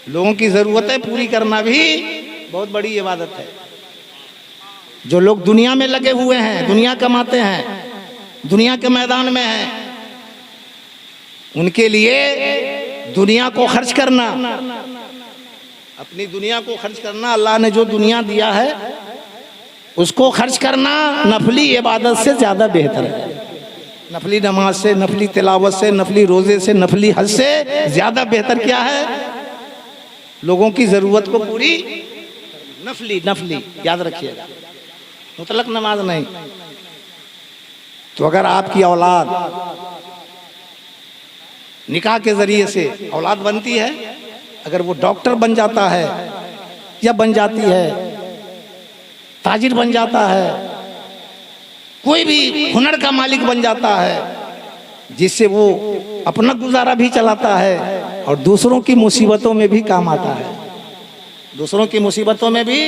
लोगों की जरूरतें पूरी करना भी बहुत बड़ी इबादत है। जो लोग दुनिया में लगे हुए हैं, दुनिया कमाते हैं, दुनिया के मैदान में हैं, उनके लिए दुनिया को खर्च करना, अपनी दुनिया को खर्च करना, अल्लाह ने जो दुनिया दिया है उसको खर्च करना नफली इबादत से ज़्यादा बेहतर है। नफली नमाज से, नफली तिलावत से, नफली रोज़े से, नफली हज से ज़्यादा बेहतर क्या है? लोगों की ज़रूरत को पूरी, नफली नफली याद रखिएगा, मुतलक नमाज नहीं। तो अगर आपकी औलाद निकाह के ज़रिए से औलाद बनती है, अगर वो डॉक्टर बन जाता है या बन जाती है, ताजिर बन जाता है, कोई भी हुनर का मालिक बन जाता है, जिससे वो अपना गुजारा भी चलाता है और दूसरों की मुसीबतों में भी काम आता है, दूसरों की मुसीबतों में भी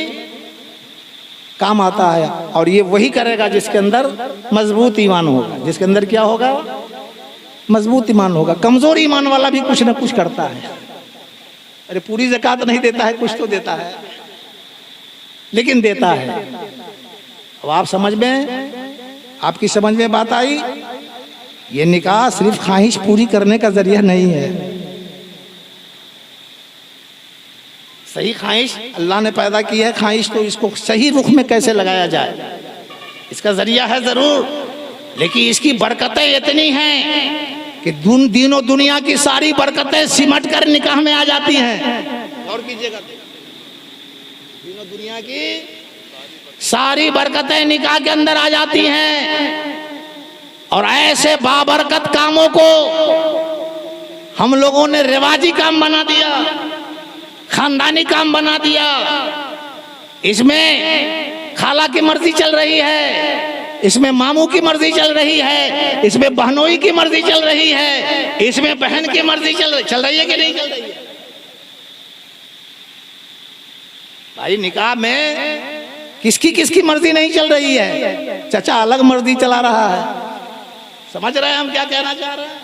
काम आता है। और ये वही करेगा जिसके अंदर मजबूत ईमान होगा। जिसके अंदर क्या होगा? मजबूत ईमान होगा। कमजोर ईमान वाला भी कुछ ना कुछ करता है। अरे पूरी ज़कात नहीं देता है, कुछ तो देता है, लेकिन देता है। अब आप समझ में, आपकी समझ में बात आई? ये निकाह सिर्फ ख्वाहिश पूरी करने का जरिया नहीं है। सही ख्वाहिश अल्लाह ने पैदा की है, ख्वाहिश तो इसको सही रुख में कैसे लगाया जाए, इसका जरिया है जरूर, लेकिन इसकी बरकतें इतनी हैं कि दीनों दुनिया की सारी बरकतें सिमट कर निकाह में आ जाती हैं। गौर कीजिएगा, दीनों दुनिया की सारी बरकतें निकाह के अंदर आ जाती हैं। और ऐसे बाबरकत कामों को हम लोगों ने रिवाजी काम बना दिया, खानदानी काम बना दिया। इसमें खाला की मर्जी चल रही है, इसमें मामू की मर्जी चल रही है, इसमें बहनोई की मर्जी चल रही है, इसमें बहन की मर्जी चल रही है कि नहीं चल रही है? भाई निकाह में किसकी किसकी मर्जी नहीं चल रही है? चाचा अलग मर्जी चला रहा है। समझ रहे हैं हम क्या कहना चाह रहे हैं?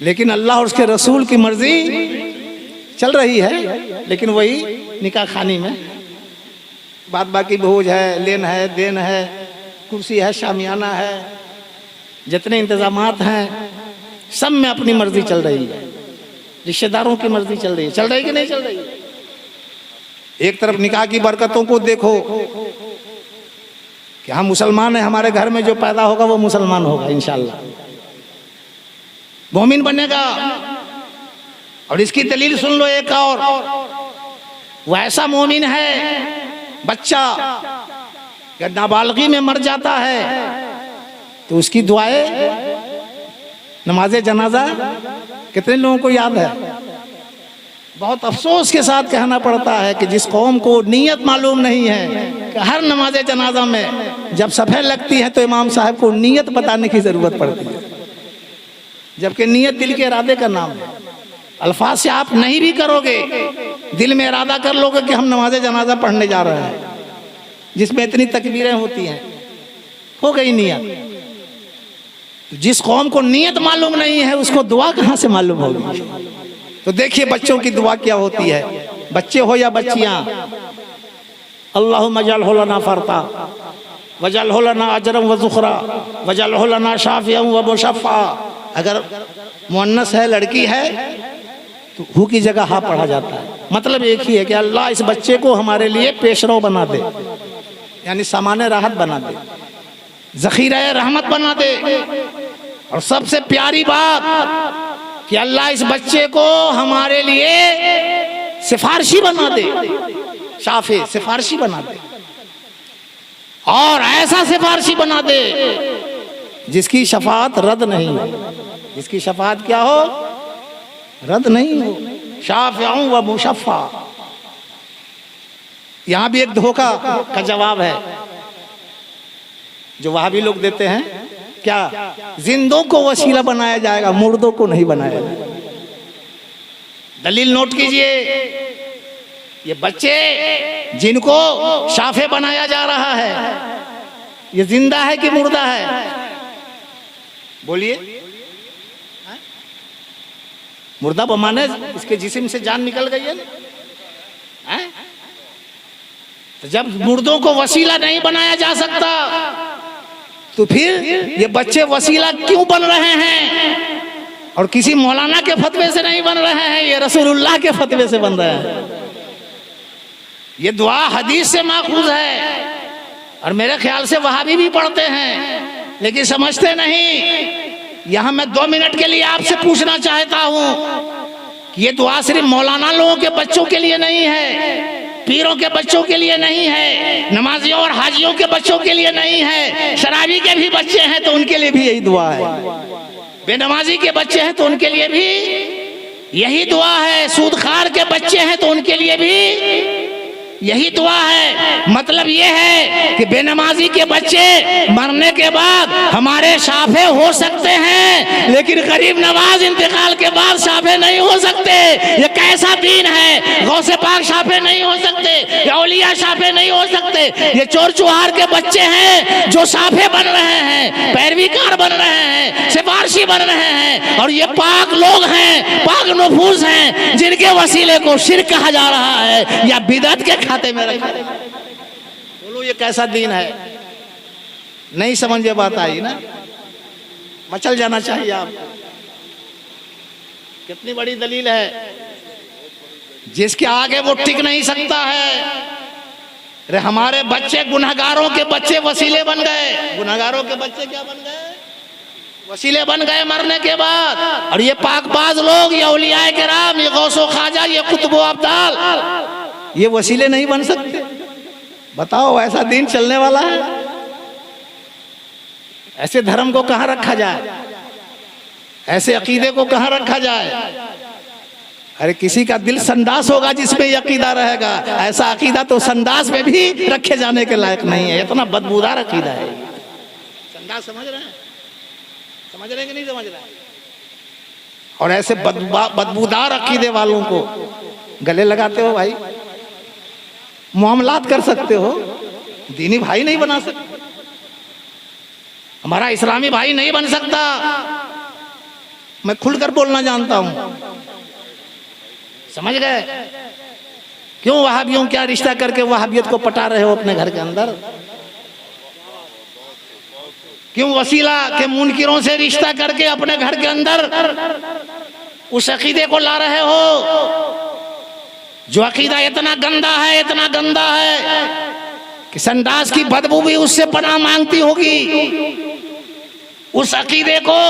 लेकिन अल्लाह और उसके रसूल की मर्जी चल रही है, लेकिन वही निकाह खानी में बात बाकी भोज है, लेन है, देन है, कुर्सी है, शामियाना है, जितने इंतजामात हैं सब में अपनी मर्जी चल रही है। रिश्तेदारों की मर्जी चल रही है। चल रही कि नहीं चल रही? एक तरफ निकाह की बरकतों को देखो कि हम मुसलमान हैं, हमारे घर में जो पैदा होगा वो मुसलमान होगा इंशाअल्लाह, मोमिन बनेगा। और इसकी दलील सुन लो एक और, वो ऐसा मोमिन है, बच्चा जब नाबालगी में मर जाता है तो उसकी दुआएं, नमाज जनाजा कितने लोगों को याद है? बहुत अफसोस के साथ कहना पड़ता है कि जिस कौम को नीयत मालूम नहीं है कि हर नमाज जनाजा में जब सफ़े लगती है तो इमाम साहब को नीयत बताने की ज़रूरत पड़ती है, जबकि नीयत दिल के इरादे का नाम है। अल्फाज से आप नहीं भी करोगे, दिल में इरादा कर लोगे कि हम नमाज जनाजा पढ़ने जा रहे हैं, जिसमें इतनी तकबीरें होती हैं, हो गई नियत। तो जिस कौम को नियत मालूम नहीं है उसको दुआ कहाँ से मालूम होगी? तो देखिए बच्चों की दुआ क्या होती है, बच्चे हो या बच्चियां। अल्लाहुम्मा जअल्हु लना फरता वजअल्हु लना अजरम व ज़ुखरा वजअल्हु लना शाफियन व मुशफ़्फ़ा। अगर मुअन्नस है, लड़की है, तो हु की जगह हा पढ़ा जाता है। मतलब एक ही है कि अल्लाह इस बच्चे को हमारे लिए पेशरो बना दे, यानी सामान्य राहत बना दे, ज़ख़ीरा रहमत बना दे। और सबसे प्यारी बात कि अल्लाह इस बच्चे को हमारे लिए सिफारशी बना दे, शाफे सिफारशी बना दे, और ऐसा सिफारशी बना दे जिसकी शफात रद्द नहीं हो, जिसकी शफात क्या हो? रद्द नहीं हो। शाफ़िउन व मुशफ़्फ़ा। यहाँ भी एक धोखा का जवाब है जो वहाबी लोग देते हैं क्या जिंदों को वसीला बनाया जाएगा, मुर्दों को नहीं बनाया जाएगा। दलील नोट कीजिए, ये बच्चे जिनको शाफे बनाया जा रहा है, ये जिंदा है कि मुर्दा है? बोलिए। मुर्दा बमाने इसके जिस्म से जान निकल गई है ना? तो जब मुर्दों को वसीला नहीं बनाया जा सकता तो फिर ये बच्चे वसीला क्यों बन रहे हैं? और किसी मौलाना के फतवे से नहीं बन रहे हैं, ये रसूलुल्लाह के फतवे से बन रहे हैं। ये दुआ हदीस से माखूज है और मेरे ख्याल से वहाबी भी पढ़ते हैं, लेकिन समझते नहीं। यहां मैं 2 मिनट के लिए आपसे पूछना चाहता हूं कि ये दुआ सिर्फ मौलाना लोगों के बच्चों के लिए नहीं है, पीरों के बच्चों के लिए नहीं है, नमाजियों और हाजियों के बच्चों के लिए नहीं है, शराबी के भी बच्चे हैं तो उनके लिए भी यही दुआ है, बेनमाजी के बच्चे हैं तो उनके लिए भी यही दुआ है, सूदखार के बच्चे हैं तो उनके लिए भी यही दुआ है। मतलब ये है कि बेनमाजी के बच्चे मरने के बाद हमारे शाफे हो सकते हैं, लेकिन गरीब नवाज इंतकाल के बाद शाफे नहीं हो सकते। ये कैसा दीन है? गौसे पाक शाफे नहीं हो सकते, या औलिया शाफे नहीं हो सकते। ये चोर चुहार के बच्चे हैं जो शाफे बन रहे हैं, पैरवीकार बन रहे हैं, सिफारशी बन रहे हैं, और ये पाक लोग हैं, पाक नफूस हैं, जिनके वसीले को शिर्क कहा जा रहा है या बिदअत के खाते में रखा। बोलो ये कैसा दीन है? नहीं समझ में बात आई ना? मचल जाना चाहिए आपको। कितनी बड़ी दलील है, जिसके आगे वो टिक नहीं सकता है। अरे हमारे बच्चे गुनहगारों के बच्चे वसीले बन गए। गुनहगारों के बच्चे क्या बन गए? वसीले बन गए मरने के बाद। और ये पाकबाज लोग, ये औलियाए किराम, ये गौसो ख्वाजा, ये कुतुब अब्दाल, ये वसीले नहीं बन सकते। बताओ ऐसा दिन चलने वाला है? ऐसे धर्म को कहां रखा जाए? ऐसे अकीदे को कहां रखा जाए? अरे किसी का दिल संदास होगा जिसमें ये अकीदा रहेगा। ऐसा अकीदा तो संदास में भी रखे जाने के लायक नहीं है। इतना बदबूदार अकीदा है। संदास समझ रहे हैं? समझ रहे हैं कि नहीं समझ रहे? और ऐसे बदबूदार अकीदे वालों को गले लगाते हो भाई, मुआमलात कर सकते हो, दीनी भाई नहीं बना सकते, हमारा इस्लामी भाई नहीं बन सकता। मैं खुलकर बोलना जानता हूं, समझ गए? क्यों वहाबियों क्या रिश्ता करके वहाबियत को पटा रहे हो अपने घर के अंदर? क्यों वसीला के मुनकिरों से रिश्ता करके अपने घर के अंदर उस अकीदे को ला रहे हो जो अकीदा इतना गंदा है, इतना गंदा है कि संडास की बदबू भी उससे पनाह मांगती होगी। उस अकीदे को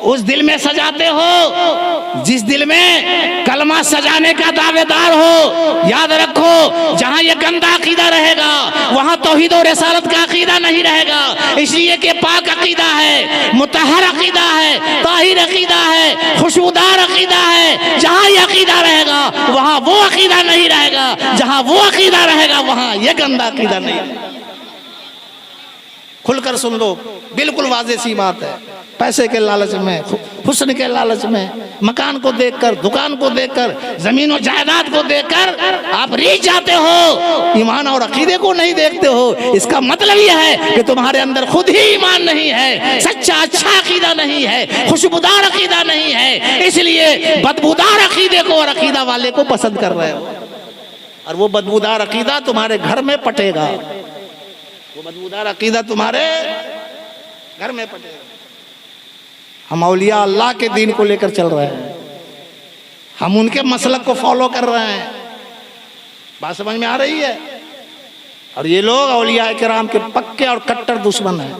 उस दिल में सजाते हो जिस दिल में कलमा सजाने का दावेदार हो। याद रखो, जहां ये गंदा अकीदा रहेगा वहां तौहीद और रिसालत का अकीदा नहीं रहेगा। इसलिए कि पाक अकीदा है, मुतहर अकीदा है, ताहिर अकीदा है, खुशबूदार अकीदा है। जहां ये अकीदा रहेगा वहां वो अकीदा नहीं रहेगा, जहां वो अकीदा रहेगा वहां ये गंदा अकीदा नहीं रहेगा। खुलकर सुन लो, बिल्कुल वाज़ेह सी बात है। पैसे के लालच में, हुस्न के लालच में, मकान को देखकर, दुकान को देखकर, जमीन और जायदाद को देखकर आप रीझ जाते हो, ईमान और अकीदे को नहीं देखते हो। इसका मतलब यह है कि तुम्हारे अंदर खुद ही ईमान नहीं है, सच्चा अच्छा अकीदा नहीं है, खुशबूदार अकीदा नहीं है। इसलिए बदबूदार अकीदे को और अकीदा वाले को पसंद कर रहे हो, और वो बदबूदार अकीदा तुम्हारे घर में पटेगा। वो बदबूदार अकीदा तुम्हारे घर में पटेगा। हम औलिया अल्लाह के दीन को लेकर चल रहे हैं, हम उनके मसलक को फॉलो कर रहे हैं। बात समझ में आ रही है? और ये लोग औलिया किराम के पक्के और कट्टर दुश्मन हैं।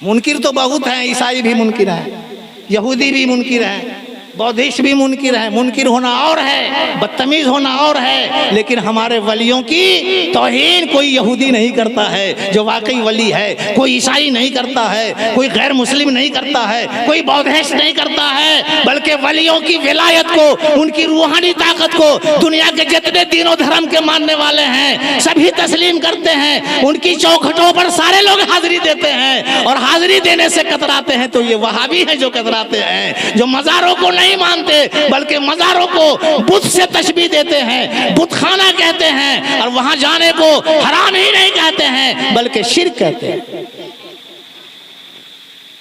मुनकिर तो बहुत हैं, ईसाई भी मुनकिर हैं, यहूदी भी मुनकिर हैं, बौद्धिस्ट भी मुनकिर है, मुनकिर होना और है, बदतमीज होना और है, लेकिन हमारे वलियों की तौहीन कोई यहूदी नहीं करता है जो वाकई वली है, कोई ईसाई नहीं करता है, कोई गैर मुस्लिम नहीं करता है, कोई बौद्धिस्ट नहीं करता है, बल्कि वलियों की विलायत को, उनकी रूहानी ताकत को दुनिया के जितने दिनों धर्म के मानने वाले हैं सभी तस्लीम करते हैं। उनकी चौखटों पर सारे लोग हाजिरी देते हैं और हाजिरी देने से कतराते हैं तो ये वहाबी है जो कतराते हैं, जो मज़ारों को नहीं मानते बल्कि मज़ारों को बुत से तशबीह देते हैं, बुतखाना कहते हैं और वहां जाने को हराम ही नहीं कहते हैं बल्कि शिर्क कहते हैं।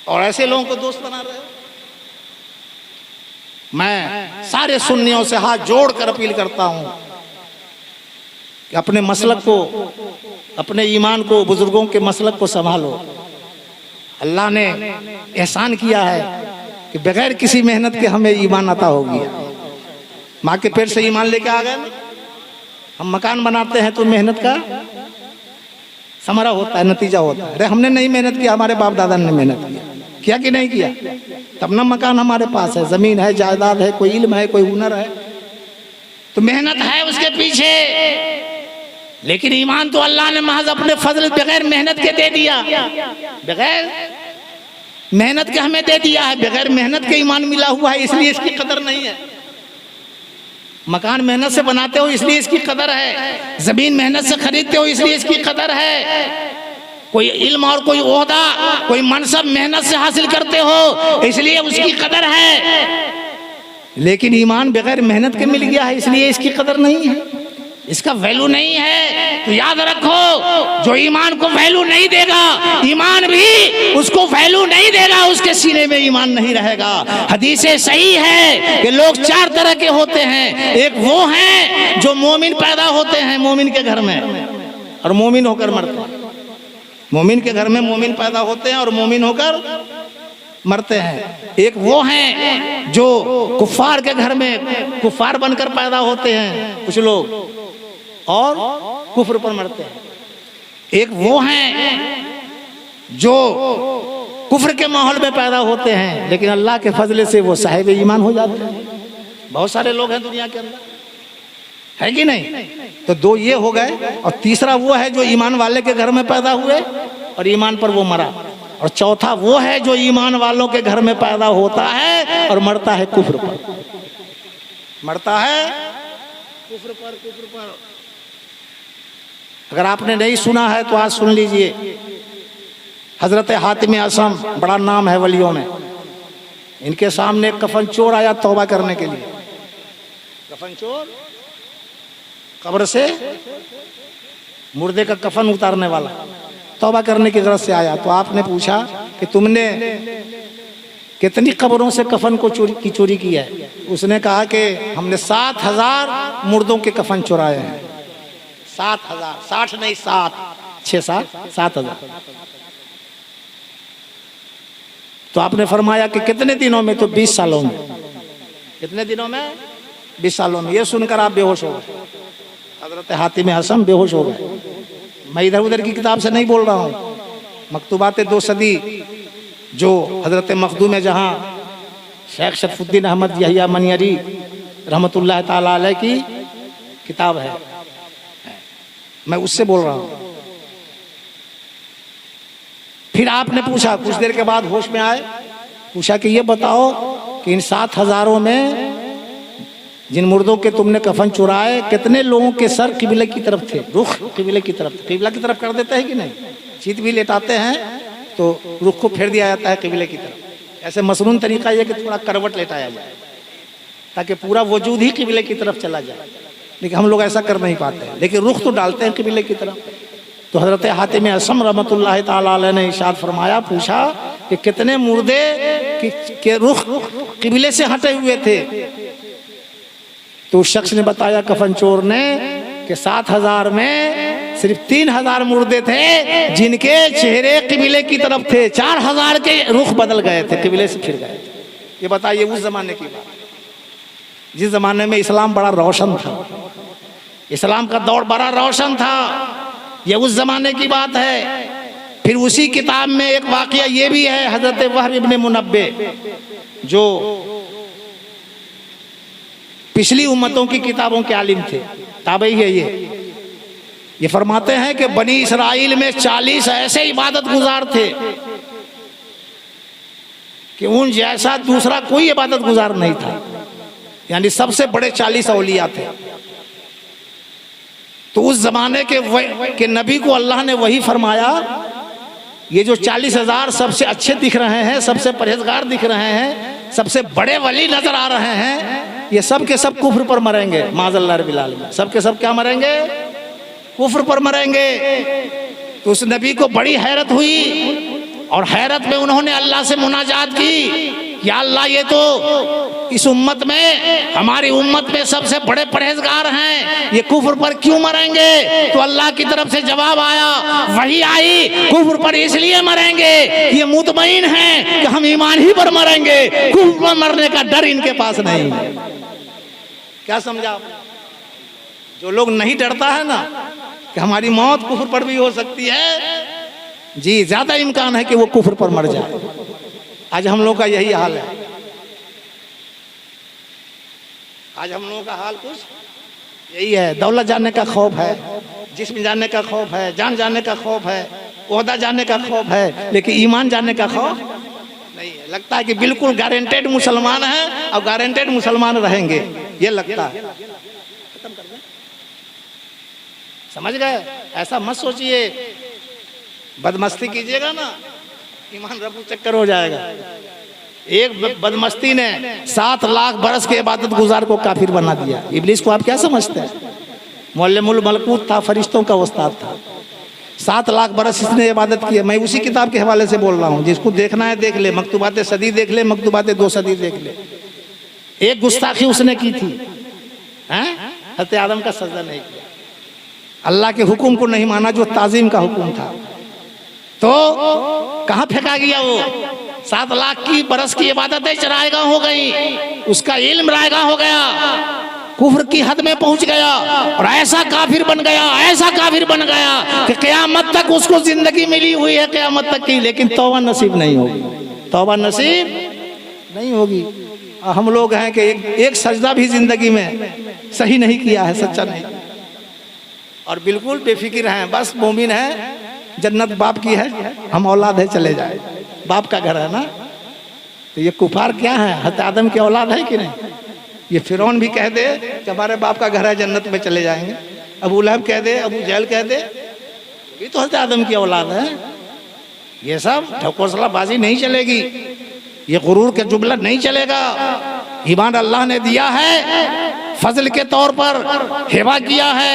और ऐसे लोगों को दोस्त बना रहे हो। मैं सारे सुन्नियों से हाथ जोड़कर अपील करता हूं कि अपने मसलक को, अपने ईमान को, बुजुर्गों के मसलक को संभालो। अल्लाह ने एहसान किया है कि बगैर किसी मेहनत के हमें ईमान अता हो गया। माँ के पेट से ईमान लेके आ गए। हम मकान बनाते हैं तो मेहनत का समरा होता है, नतीजा होता है। अरे हमने नहीं मेहनत किया, हमारे बाप दादा ने मेहनत किया कि नहीं किया, तब ना मकान हमारे पास है, जमीन है, जायदाद है, कोई इल्म है, कोई हुनर है, तो मेहनत है उसके पीछे। लेकिन ईमान तो अल्लाह ने महज अपने फजल बगैर मेहनत के दे दिया, बगैर मेहनत के हमें दे दिया है। बगैर मेहनत के ईमान मिला हुआ है, इसलिए इसकी कदर नहीं है। मकान मेहनत से बनाते हो इसलिए इसकी कदर है, जमीन मेहनत से खरीदते हो इसलिए इसकी कदर है, कोई इल्म और कोई ओहदा, कोई मनसब मेहनत से हासिल करते हो इसलिए उसकी कदर है। लेकिन ईमान बगैर मेहनत के मिल गया है इसलिए इसकी कदर नहीं है, इसका वैल्यू नहीं है। तो याद रखो, जो ईमान को वैल्यू नहीं देगा, ईमान भी उसको वैल्यू नहीं देगा, उसके सीने में ईमान नहीं रहेगा। हदीसें सही है कि लोग चार तरह के होते हैं। एक वो हैं जो मोमिन पैदा होते हैं मोमिन के घर में और मोमिन होकर मरते हैं। मोमिन के घर में मोमिन पैदा होते हैं और मोमिन होकर मरते हैं। एक वो हैं जो कुफार के घर में कुफार बनकर पैदा होते हैं कुछ लोग और कुफ्र पर मरते हैं। एक वो हैं जो कुफ्र के माहौल में पैदा होते हैं लेकिन अल्लाह के फजले से वो साहिब ईमान हो जाते हैं। बहुत सारे लोग हैं दुनिया के अंदर, है कि नहीं? तो दो ये हो गए और तीसरा वो है जो ईमान वाले के घर में पैदा हुए और ईमान पर वो मरा, और चौथा वो है जो ईमान वालों के घर में पैदा होता है और मरता है कुफ्र पर, मरता है कुफ्र पर। अगर आपने नहीं सुना है तो आज सुन लीजिए। हजरत हातिम असम, बड़ा नाम है वलियों में, इनके सामने एक कफन चोर आया तौबा करने के लिए। कफन चोर कब्र से मुर्दे का कफन उतारने वाला तौबा करने की गरज से आया। तो आपने पूछा कि तुमने कितनी कब्रों से कफन को चोरी की है? उसने कहा कि हमने 7,000 मुर्दों के कफन चुराए हैं। 7,000, 60 नहीं 7, 7,000। तो आपने फरमाया कि कितने दिनों में? तो 20 सालों में। कितने दिनों में? 20 सालों में। ये सुनकर आप बेहोश हो गए। हजरत हातिम असम बेहोश हो गए। मैं इधर उधर की किताब से नहीं बोल रहा हूँ, मकतूबात 2 सदी जो हजरत मखदूम जहाँ शेख शरफुद्दीन अहमद यहिया मनियरी रहमतुल्लाह ताला अलैह की किताब है, मैं उससे बोल रहा हूँ। फिर आपने पूछा, कुछ देर के बाद होश में आए, पूछा कि ये बताओ कि इन 7,000 में जिन मुर्दों के तुमने कफन चुराए कितने लोगों के सर किबले की तरफ थे, रुख किबले की तरफ, किबला की तरफ कर देते हैं कि नहीं? चीत भी लेटाते हैं तो रुख को फेर दिया जाता है किबले की तरफ। ऐसे मसनून तरीका यह कि थोड़ा करवट लेटाया जाए ताकि पूरा वजूद ही किबले की तरफ चला जाए, लेकिन हम लोग ऐसा कर नहीं पाते, लेकिन रुख तो डालते हैं किबले की तरफ। तो हजरत हातिम असम रहमतुल्लाह ताला अलैह ने इरशाद फरमाया, पूछा कि कितने मुर्दे के रुख किबले से हटे हुए थे? तो उस शख्स ने बताया, कफन चोर ने, कि 7,000 में सिर्फ 3,000 मुर्दे थे जिनके चेहरे किबले की तरफ थे, 4,000 के रुख बदल गए थे, किबले से फिर गए थे। ये बताइए उस जमाने की बात, जिस जमाने में इस्लाम बड़ा रोशन था, इस्लाम का दौर बड़ा रोशन था, ये उस जमाने की बात है। फिर उसी किताब में एक वाकया ये भी है, हजरत वहब इब्ने मुनब्बे जो पिछली उम्मतों की किताबों के आलिम थे, ताबई है ये फरमाते हैं कि बनी इसराइल में 40 ऐसे इबादत गुजार थे कि उन जैसा दूसरा कोई इबादत गुजार नहीं था, यानी सबसे बड़े 40 औलिया थे। तो उस जमाने के नबी को अल्लाह ने वही फरमाया, ये जो 40,000 सबसे अच्छे दिख रहे हैं, सबसे परहेजगार दिख रहे हैं, सबसे बड़े वली नजर आ रहे हैं, ये सब के सब कुफ्र पर मरेंगे, माज़अल्लाह रब्बिल आलमीन, सब के सब क्या मरेंगे? कुफ्र पर मरेंगे। तो उस नबी को बड़ी हैरत हुई और हैरत में उन्होंने अल्लाह से मुनाजात की, या अल्लाह ये तो इस उम्मत में, हमारी उम्मत में सबसे बड़े परहेजगार हैं, ये कुफ्र पर क्यों मरेंगे? तो अल्लाह की तरफ से जवाब आया, वही आई, कुफ्र पर इसलिए मरेंगे ये मुतमईन हैं कि हम ईमान ही पर मरेंगे, कुफ्र पर मरने का डर इनके पास नहीं। क्या समझा? जो लोग नहीं डरता है ना कि हमारी मौत कुफ्र पर भी हो सकती है, जी ज्यादा इम्कान है कि वो कुफ्र पर मर जाए। आज हम लोग का यही हाल है, आज हम लोगों का हाल कुछ यही है। दौलत जाने का खौफ है, जिस्म जाने का खौफ है, जान जाने का खौफ है, ओहदा जाने का खौफ है, लेकिन ईमान जाने का खौफ नहीं है। लगता है कि बिल्कुल गारंटेड मुसलमान है और गारंटेड मुसलमान रहेंगे, ये लगता है। खत्म कर दें, समझ गए? ऐसा मत सोचिए, बदमस्ती कीजिएगा ना ईमान रफू चक्कर हो जाएगा। एक बदमस्ती ने 7 लाख बरस के इबादत गुजार को काफिर बना दिया। इब्लिस को आप क्या समझते हैं? मुअल्लिमुल मलकूत था, फरिश्तों का उस्ताद था। 7 लाख बरस इसने इबादत की है। मैं उसी किताब के हवाले से बोल रहा हूँ, जिसको देखना है देख ले, मकतूबात सदी देख ले, मकतूबात 2 सदी देख ले। एक गुस्ताखी उसने की थी, हज़रत आदम का सजदा नहीं किया, अल्लाह के हुक्म को नहीं माना जो ताजीम का हुक्म था, तो कहाँ फेंका गया वो? 7 लाख की बरस की इबादतें चराएगा हो गई, उसका इल्म रायगा हो गया, कुफ्र की हद में पहुंच गया और ऐसा काफिर बन गया, ऐसा काफिर बन गया कि क़यामत तक उसको जिंदगी मिली हुई है, क़यामत तक की, लेकिन तौबा नसीब नहीं होगी, तौबा नसीब नहीं होगी। हम लोग हैं कि एक सजदा भी जिंदगी में सही नहीं किया है, सच्चा नहीं, और बिल्कुल बेफिक्र हैं, बस मोमिन है, जन्नत बाप की है, हम औलाद है, चले जाए, बाप का घर है ना। तो ये कुफार क्या है? हज़रत आदम की औलाद है कि नहीं? ये फिरौन भी कह दे कि हमारे बाप का घर है, जन्नत में चले जाएंगे। अबू लहब कह दे, अबू जहल कह दे, ये तो हज़रत आदम की औलाद है। ये सब ठकोसलाबाजी नहीं चलेगी, ये गुरूर के जुमला नहीं चलेगा। ईमान अल्लाह ने दिया है, फजल के तौर पर हिबा किया है,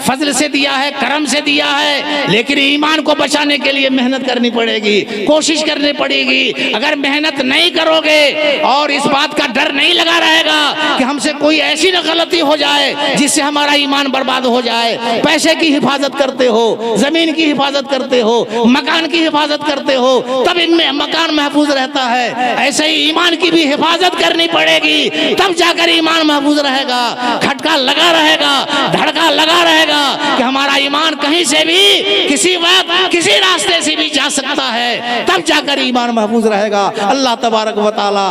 फजल से दिया है, करम से दिया है, लेकिन ईमान को बचाने के लिए मेहनत करनी पड़ेगी, कोशिश करनी पड़ेगी। अगर मेहनत नहीं करोगे और इस बात का डर नहीं लगा रहेगा कि हमसे कोई ऐसी न गलती हो जाए जिससे हमारा ईमान बर्बाद हो जाए, पैसे की हिफाजत करते हो, जमीन की हिफाजत करते हो, मकान की हिफाजत करते हो, तब इनमें मकान महफूज रहता है। ऐसे ही ईमान की भी हिफाजत करनी पड़ेगी, तब जाकर ईमान महफूज रहेगा। खटका लगा रहेगा, धड़का लगा रहेगा कि हमारा ईमान कहीं से भी किसी वक्त किसी रास्ते से भी जा सकता है, तब जाकर ईमान महफूज रहेगा। अल्लाह तबारक व तआला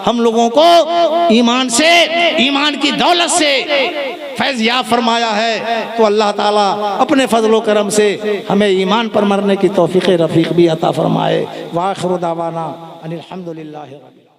हम लोगों को ईमान से, ईमान की दौलत से फैज़ याब फरमाया है, तो अल्लाह ताला अपने फजलो करम से हमें ईमान पर मरने की तौफीक रफीक भी अता फरमाए। व आखिरु दावाना अनिल हम्दुलिल्लाहि रब्बिल आलमीन।